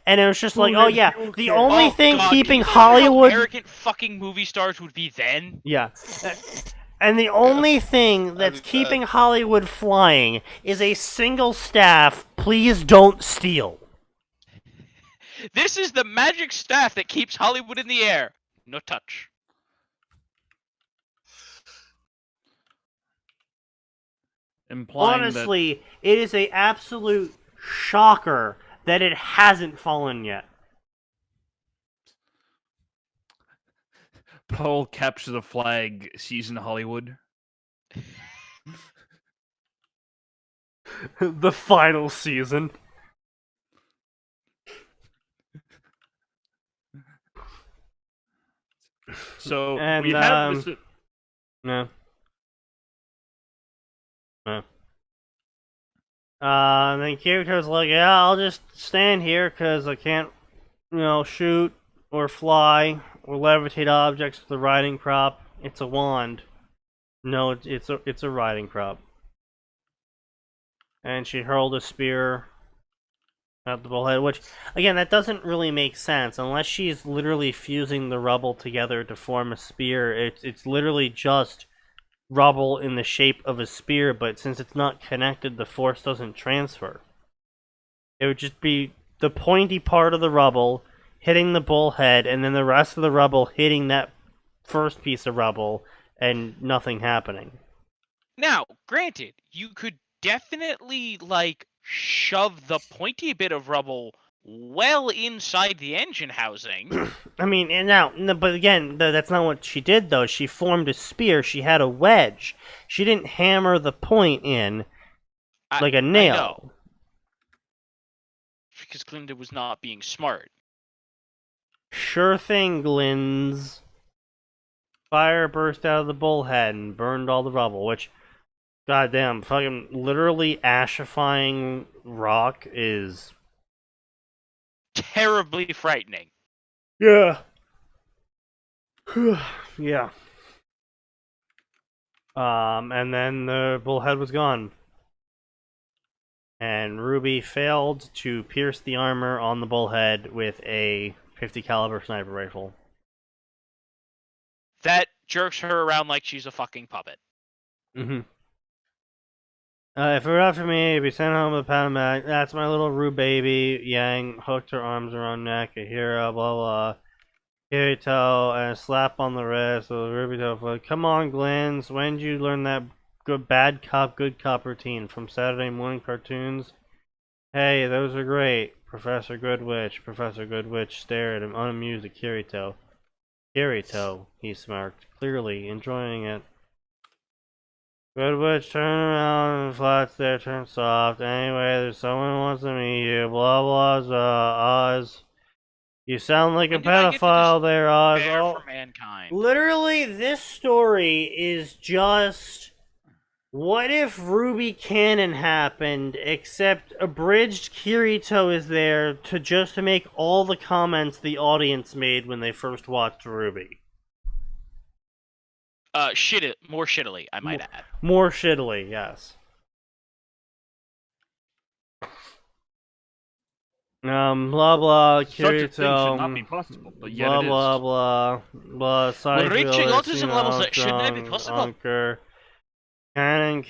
And it was just like, oh yeah, the only thing keeping Hollywood... How arrogant fucking movie stars would be then? Yeah. And the only thing that's keeping Hollywood flying is a single staff, please don't steal. This is the magic staff that keeps Hollywood in the air. No touch. Implying honestly, it is a absolute shocker that it hasn't fallen yet. Paul capture the flag season Hollywood. The final season. So And, we have this. No. And then Kirito's like, yeah, I'll just stand here because I can't, shoot or fly or levitate objects with a riding crop. It's a wand. No, it's a riding crop. And she hurled a spear at the bullhead, which, again, that doesn't really make sense unless she's literally fusing the rubble together to form a spear. It's literally just rubble in the shape of a spear, but since it's not connected, the force doesn't transfer. It would just be the pointy part of the rubble hitting the bullhead, and then the rest of the rubble hitting that first piece of rubble, and nothing happening. Now, granted, you could definitely, like, shove the pointy bit of rubble well inside the engine housing. I mean, and now, but again, that's not what she did, though. She formed a spear. She had a wedge. She didn't hammer the point in like a nail. I know. Because Glinda was not being smart. Sure thing, Glins. Fire burst out of the bullhead and burned all the rubble, which, goddamn, fucking literally ashifying rock is terribly frightening. Yeah. Yeah. And then the bullhead was gone. And Ruby failed to pierce the armor on the bullhead with a .50 caliber sniper rifle. That jerks her around like she's a fucking puppet. Mm-hmm. If it were up for me, it'd be sent home with a pound of mag. That's my little Rue baby. Yang hooked her arms around neck, a hero, blah blah. Kirito, and a slap on the wrist with a ruby toe foot. Come on, Glens. When did you learn that good bad cop, good cop routine from Saturday morning cartoons? Hey, those are great. Professor Goodwitch. Professor Goodwitch stared unamused at Kirito. Kirito, he smirked, clearly enjoying it. Goodwitch turned around and the flat stare turned soft. Anyway, there's someone who wants to meet you. Blah blah, Oz. You sound like a pedophile there, Oz. For mankind. Literally, this story is just... What if Ruby Canon happened, except abridged Kirito is there to make all the comments the audience made when they first watched Ruby. More shittily, I might add. More shittily, yes. Blah blah, Kirito. Such a thing should not be possible, but yet blah it is. blah blah blah. We're reaching autism levels that should not be possible. Anchor. Cannon.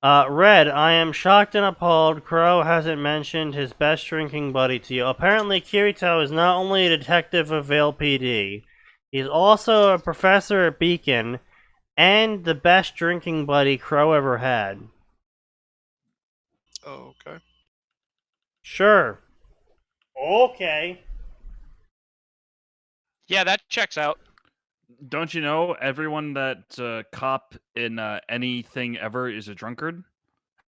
Red, I am shocked and appalled. Crow hasn't mentioned his best drinking buddy to you. Apparently, Kirito is not only a detective of Vale PD, he's also a professor at Beacon, and the best drinking buddy Crow ever had. Oh, okay. Sure. Okay. Yeah, that checks out. Don't you know everyone that cop in anything ever is a drunkard?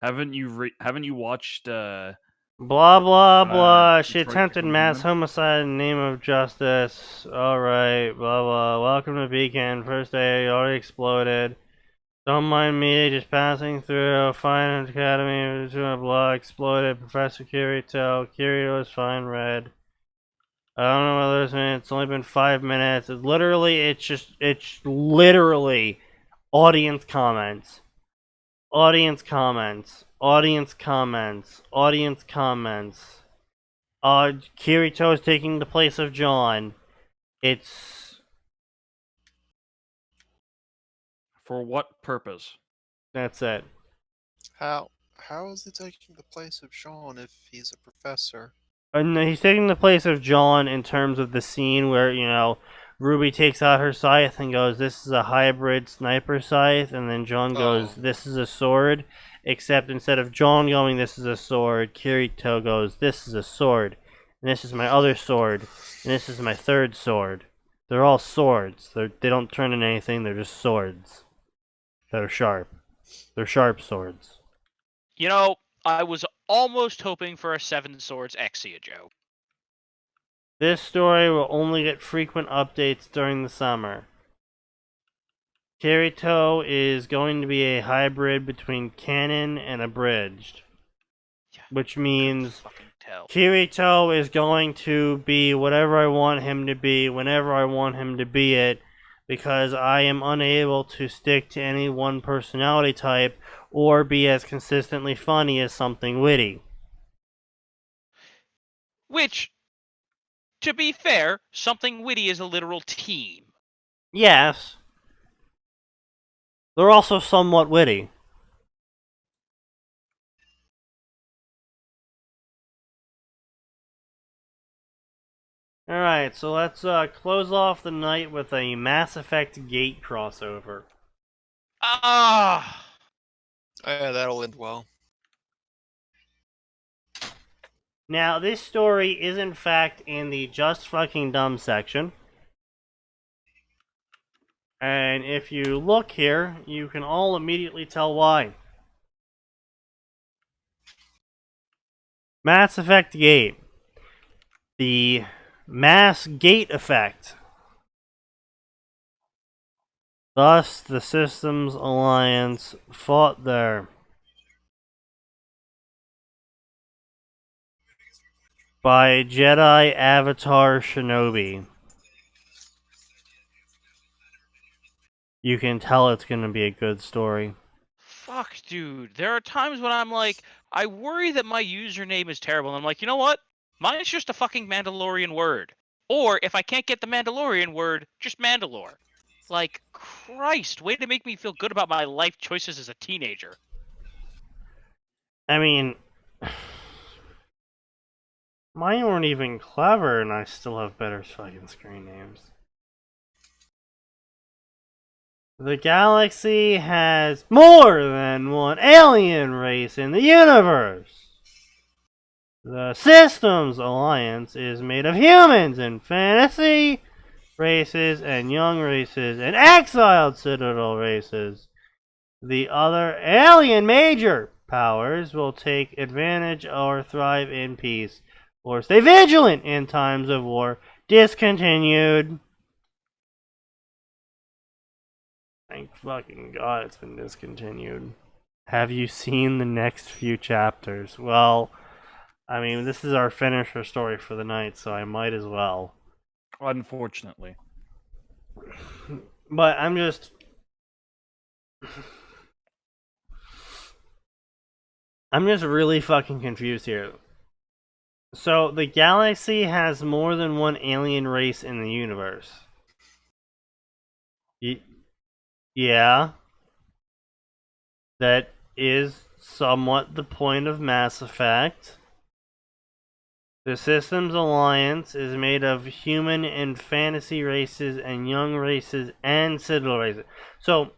Haven't you watched? Blah blah blah. She Detroit attempted Become mass Human? homicide in the name of justice. Alright, blah blah. Welcome to Beacon. First day already exploded. Don't mind me, just passing through. Fine Academy, blah, exploded. Professor Kirito. Kirito is fine, Red. I don't know whether it's only been 5 minutes. It's literally audience comments. Audience comments. Audience comments. Audience comments. Kirito is taking the place of John. It's... For what purpose? That's it. How is he taking the place of Sean if he's a professor? No, he's taking the place of John in terms of the scene where, you know, Ruby takes out her scythe and goes, this is a hybrid sniper scythe, and then John goes, this is a sword, except instead of John going, this is a sword, Kirito goes, this is a sword, and this is my other sword, and this is my third sword. They're all swords. They don't turn into anything, they're just swords that are sharp. They're sharp swords. You know, I was almost hoping for a Seven Swords Exia joke. This story will only get frequent updates during the summer. Kirito is going to be a hybrid between canon and abridged. Yeah, Which means fucking tell. Kirito is going to be whatever I want him to be, whenever I want him to be it, because I am unable to stick to any one personality type or be as consistently funny as something witty. Which, to be fair, something witty is a literal team. Yes. They're also somewhat witty. Alright, so let's close off the night with a Mass Effect Gate crossover. Ah! Yeah, that'll end well. Now, this story is in fact in the Just Fucking Dumb section. And if you look here, you can all immediately tell why. Mass Effect Gate. The Mass Gate Effect. Thus, the Systems Alliance fought there. By Jedi Avatar Shinobi. You can tell it's going to be a good story. Fuck, dude. There are times when I'm like, I worry that my username is terrible. And I'm like, you know what? Mine's just a fucking Mandalorian word. Or if I can't get the Mandalorian word, just Mandalore. Like, Christ, way to make me feel good about my life choices as a teenager. I mean, mine weren't even clever, and I still have better fucking screen names. The galaxy has more than one alien race in the universe. The Systems Alliance is made of humans and fantasy races and young races and exiled citadel races. The other alien major powers will take advantage or thrive in peace, or stay vigilant in times of war. Discontinued. Thank fucking God it's been discontinued. Have you seen the next few chapters? Well, I mean, this is our finisher story for the night, so I might as well. Unfortunately. But I'm just... I'm just really fucking confused here. So, the galaxy has more than one alien race in the universe. Yeah. That is somewhat the point of Mass Effect. The Systems Alliance is made of human and fantasy races and young races and citadel races. So,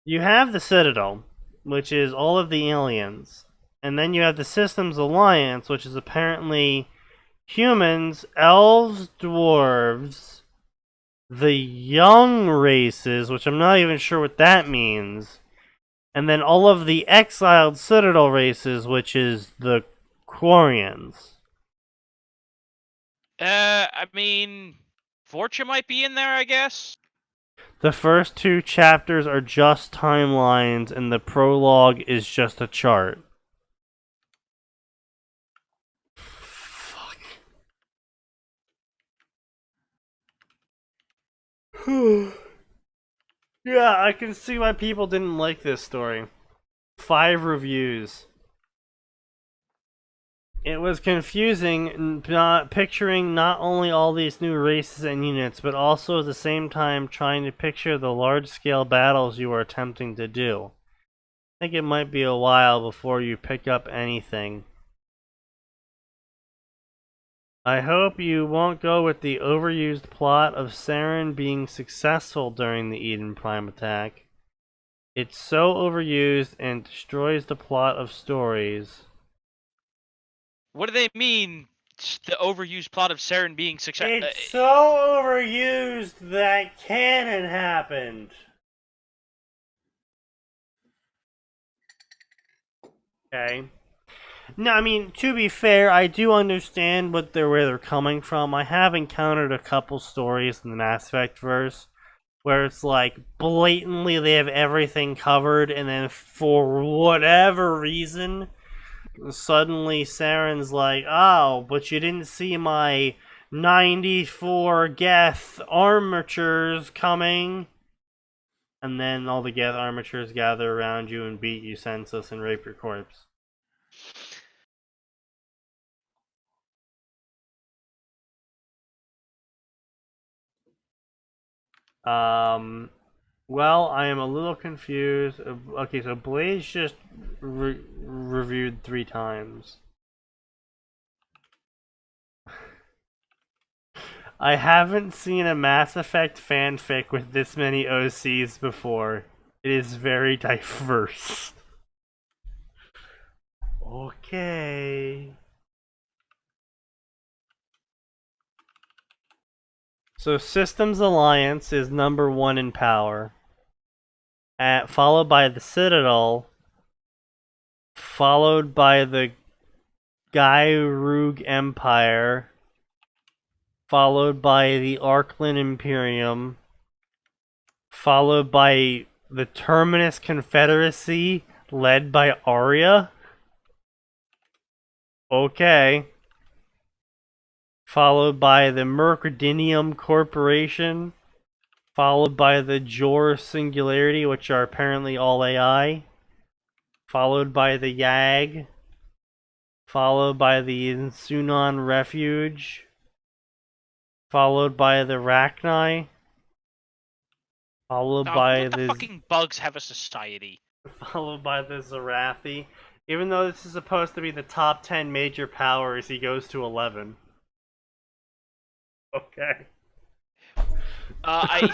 you have the Citadel, which is all of the aliens. And then you have the Systems Alliance, which is apparently humans, elves, dwarves, the young races, which I'm not even sure what that means, and then all of the exiled Citadel races, which is the Quarians. I mean, Fortune might be in there, I guess. The first two chapters are just timelines, and the prologue is just a chart. Fuck. Yeah, I can see why people didn't like this story. 5 reviews. It was confusing, not picturing not only all these new races and units, but also at the same time trying to picture the large-scale battles you are attempting to do. I think it might be a while before you pick up anything. I hope you won't go with the overused plot of Saren being successful during the Eden Prime attack. It's so overused and destroys the plot of stories. What do they mean? The overused plot of Saren being success. It's so overused that canon happened. Okay. No, I mean, to be fair, I do understand where they're coming from. I have encountered a couple stories in the Mass Effect verse where it's like blatantly they have everything covered, and then for whatever reason, suddenly Saren's like, oh, but you didn't see my 94 Geth armatures coming. And then all the Geth armatures gather around you and beat you senseless and rape your corpse. Well, I am a little confused. Okay, so Blaze just reviewed 3 times. I haven't seen a Mass Effect fanfic with this many OCs before. It is very diverse. Okay. So Systems Alliance is number 1 in power. Followed by the Citadel. Followed by the Gyroog Empire. Followed by the Arklin Imperium. Followed by the Terminus Confederacy, led by Arya. Okay. Followed by the Mercadinium Corporation. Followed by the Jor Singularity, which are apparently all AI. Followed by the Yag. Followed by the Sunan Refuge. Followed by the Rachni. Followed by what the the fucking bugs have a society? Followed by the Zarathi. Even though this is supposed to be the top 10 major powers, he goes to 11. Okay.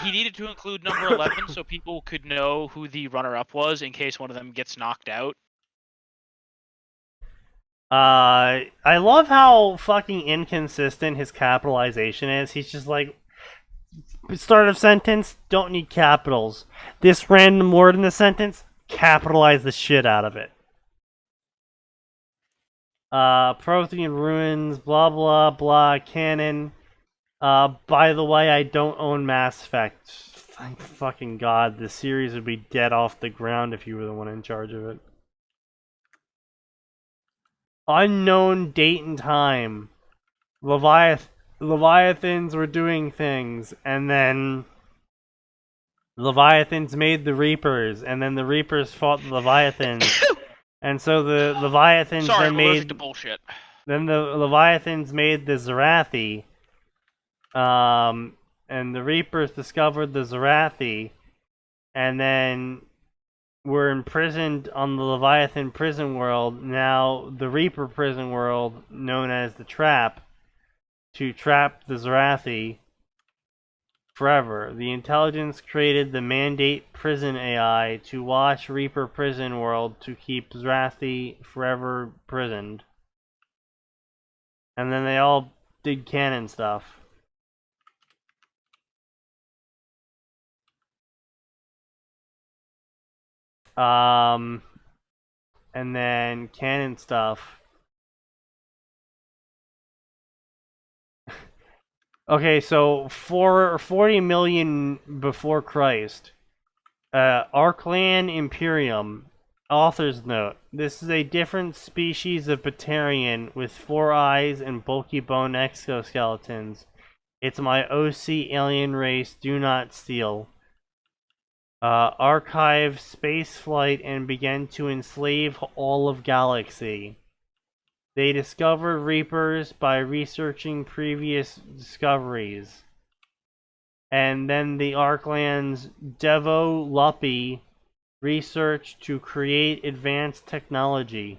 He needed to include number 11 so people could know who the runner-up was in case one of them gets knocked out. I love how fucking inconsistent his capitalization is. He's just like, start of sentence, don't need capitals. This random word in the sentence, capitalize the shit out of it. Prothean ruins, blah blah blah, canon. By the way, I don't own Mass Effect. Thank fucking God, the series would be dead off the ground if you were the one in charge of it. Unknown date and time. Leviathans were doing things, and then Leviathans made the Reapers, and then the Reapers fought the Leviathans. And so the Leviathans Sorry, then I'm made allergic to bullshit. Then the Leviathans made the Zarathi. And the Reapers discovered the Zarathi, and then were imprisoned on the Leviathan prison world, now the Reaper prison world, known as the Trap, to trap the Zarathi forever. The intelligence created the Mandate prison AI to watch Reaper prison world to keep Zarathi forever prisoned. And then they all did canon stuff. And then canon stuff. Okay, so for 40 million before Christ, Arclan Imperium, author's note, this is a different species of Batarian with 4 eyes and bulky bone exoskeletons. It's my OC alien race, do not steal. Archive spaceflight and began to enslave all of galaxy. They discovered Reapers by researching previous discoveries. And then the Arklands Devo Luppy researched to create advanced technology.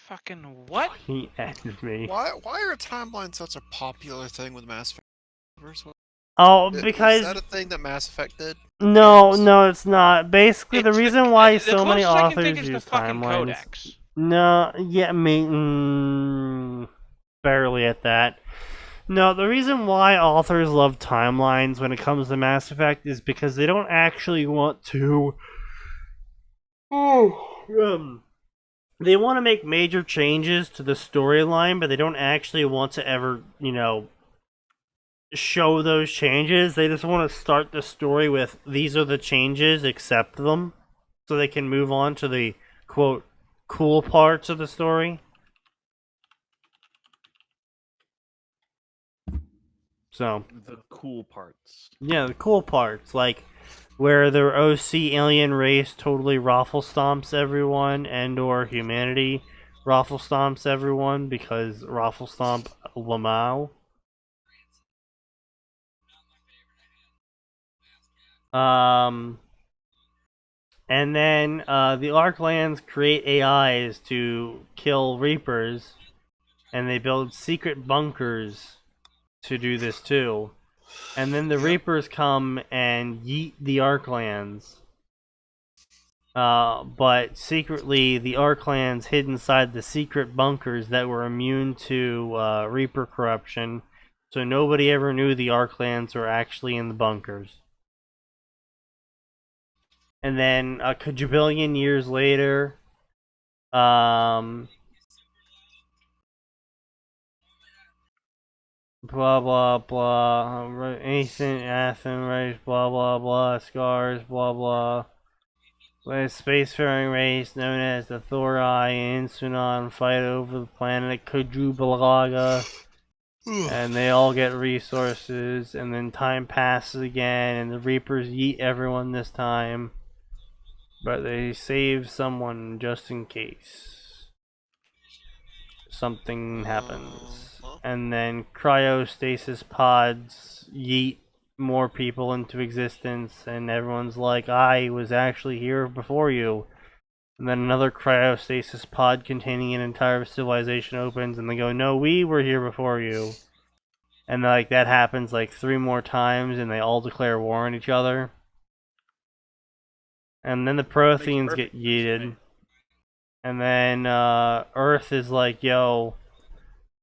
Fucking what? He ended me. Why are timelines such a popular thing with Mass Effect? Oh, Is because that a thing that Mass Effect did? no, it's not. Basically, the reason why the so many closest I can authors think is the use fucking timelines. codex. No, yeah, barely at that. No, the reason why authors love timelines when it comes to Mass Effect is because they don't actually want to. They want to make major changes to the storyline, but they don't actually want to ever, show those changes. They just want to start the story with, these are the changes, accept them, so they can move on to the, quote, cool parts of the story. So The cool parts. yeah, the cool parts, like where their OC alien race totally raffle stomps everyone and or humanity, Raffle stomps everyone because Raffle stomp Lamau. And then the Arklands create AIs to kill Reapers, and they build secret bunkers to do this too. And then the Reapers come and yeet the Arklands. But secretly, the Arklands hid inside the secret bunkers that were immune to Reaper corruption, so nobody ever knew the Arklands were actually in the bunkers. And then a quadrillion years later, blah blah blah, ancient Athens race, blah blah blah, scars, blah blah. A spacefaring race known as the Thorai and Sunan fight over the planet Kujubalaga, and they all get resources, and then time passes again, and the Reapers yeet everyone this time. But they save someone just in case something happens. And then cryostasis pods yeet more people into existence, and everyone's like, I was actually here before you. And then another cryostasis pod containing an entire civilization opens, and they go, no, we were here before you. And like that happens like 3 more times, and they all declare war on each other. And then the Protheans get yeeted. And then Earth is like, yo,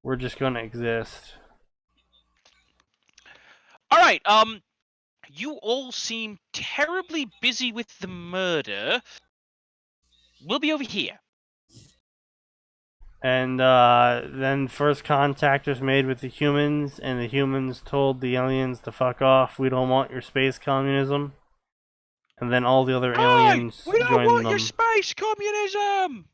we're just gonna exist. Alright, you all seem terribly busy with the murder. We'll be over here. And then first contact was made with the humans, and the humans told the aliens to fuck off. We don't want your space communism. And then all the other aliens we don't joined want them. your space communism!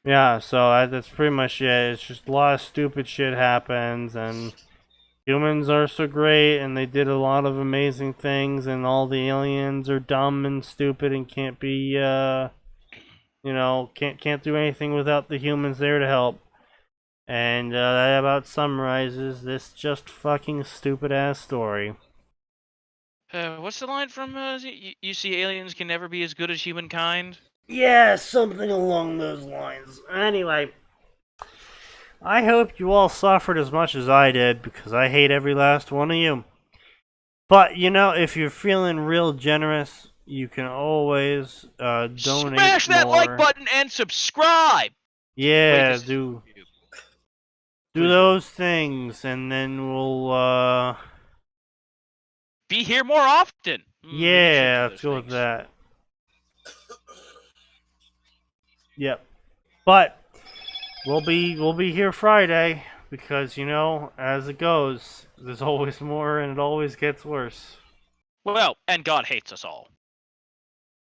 Yeah, so that's pretty much it. It's just a lot of stupid shit happens, and humans are so great, and they did a lot of amazing things, and all the aliens are dumb and stupid and can't be, can't do anything without the humans there to help. And that about summarizes this just fucking stupid ass story. What's the line from, you see aliens can never be as good as humankind? Yeah, something along those lines. Anyway, I hope you all suffered as much as I did, because I hate every last one of you. But, if you're feeling real generous, you can always donate Smash that more. like button and subscribe! Yeah, Wait, do those things, and then we'll, be here more often! yeah, let's go with that. Yep. But we'll be here Friday, because as it goes, there's always more and it always gets worse. Well, and God hates us all.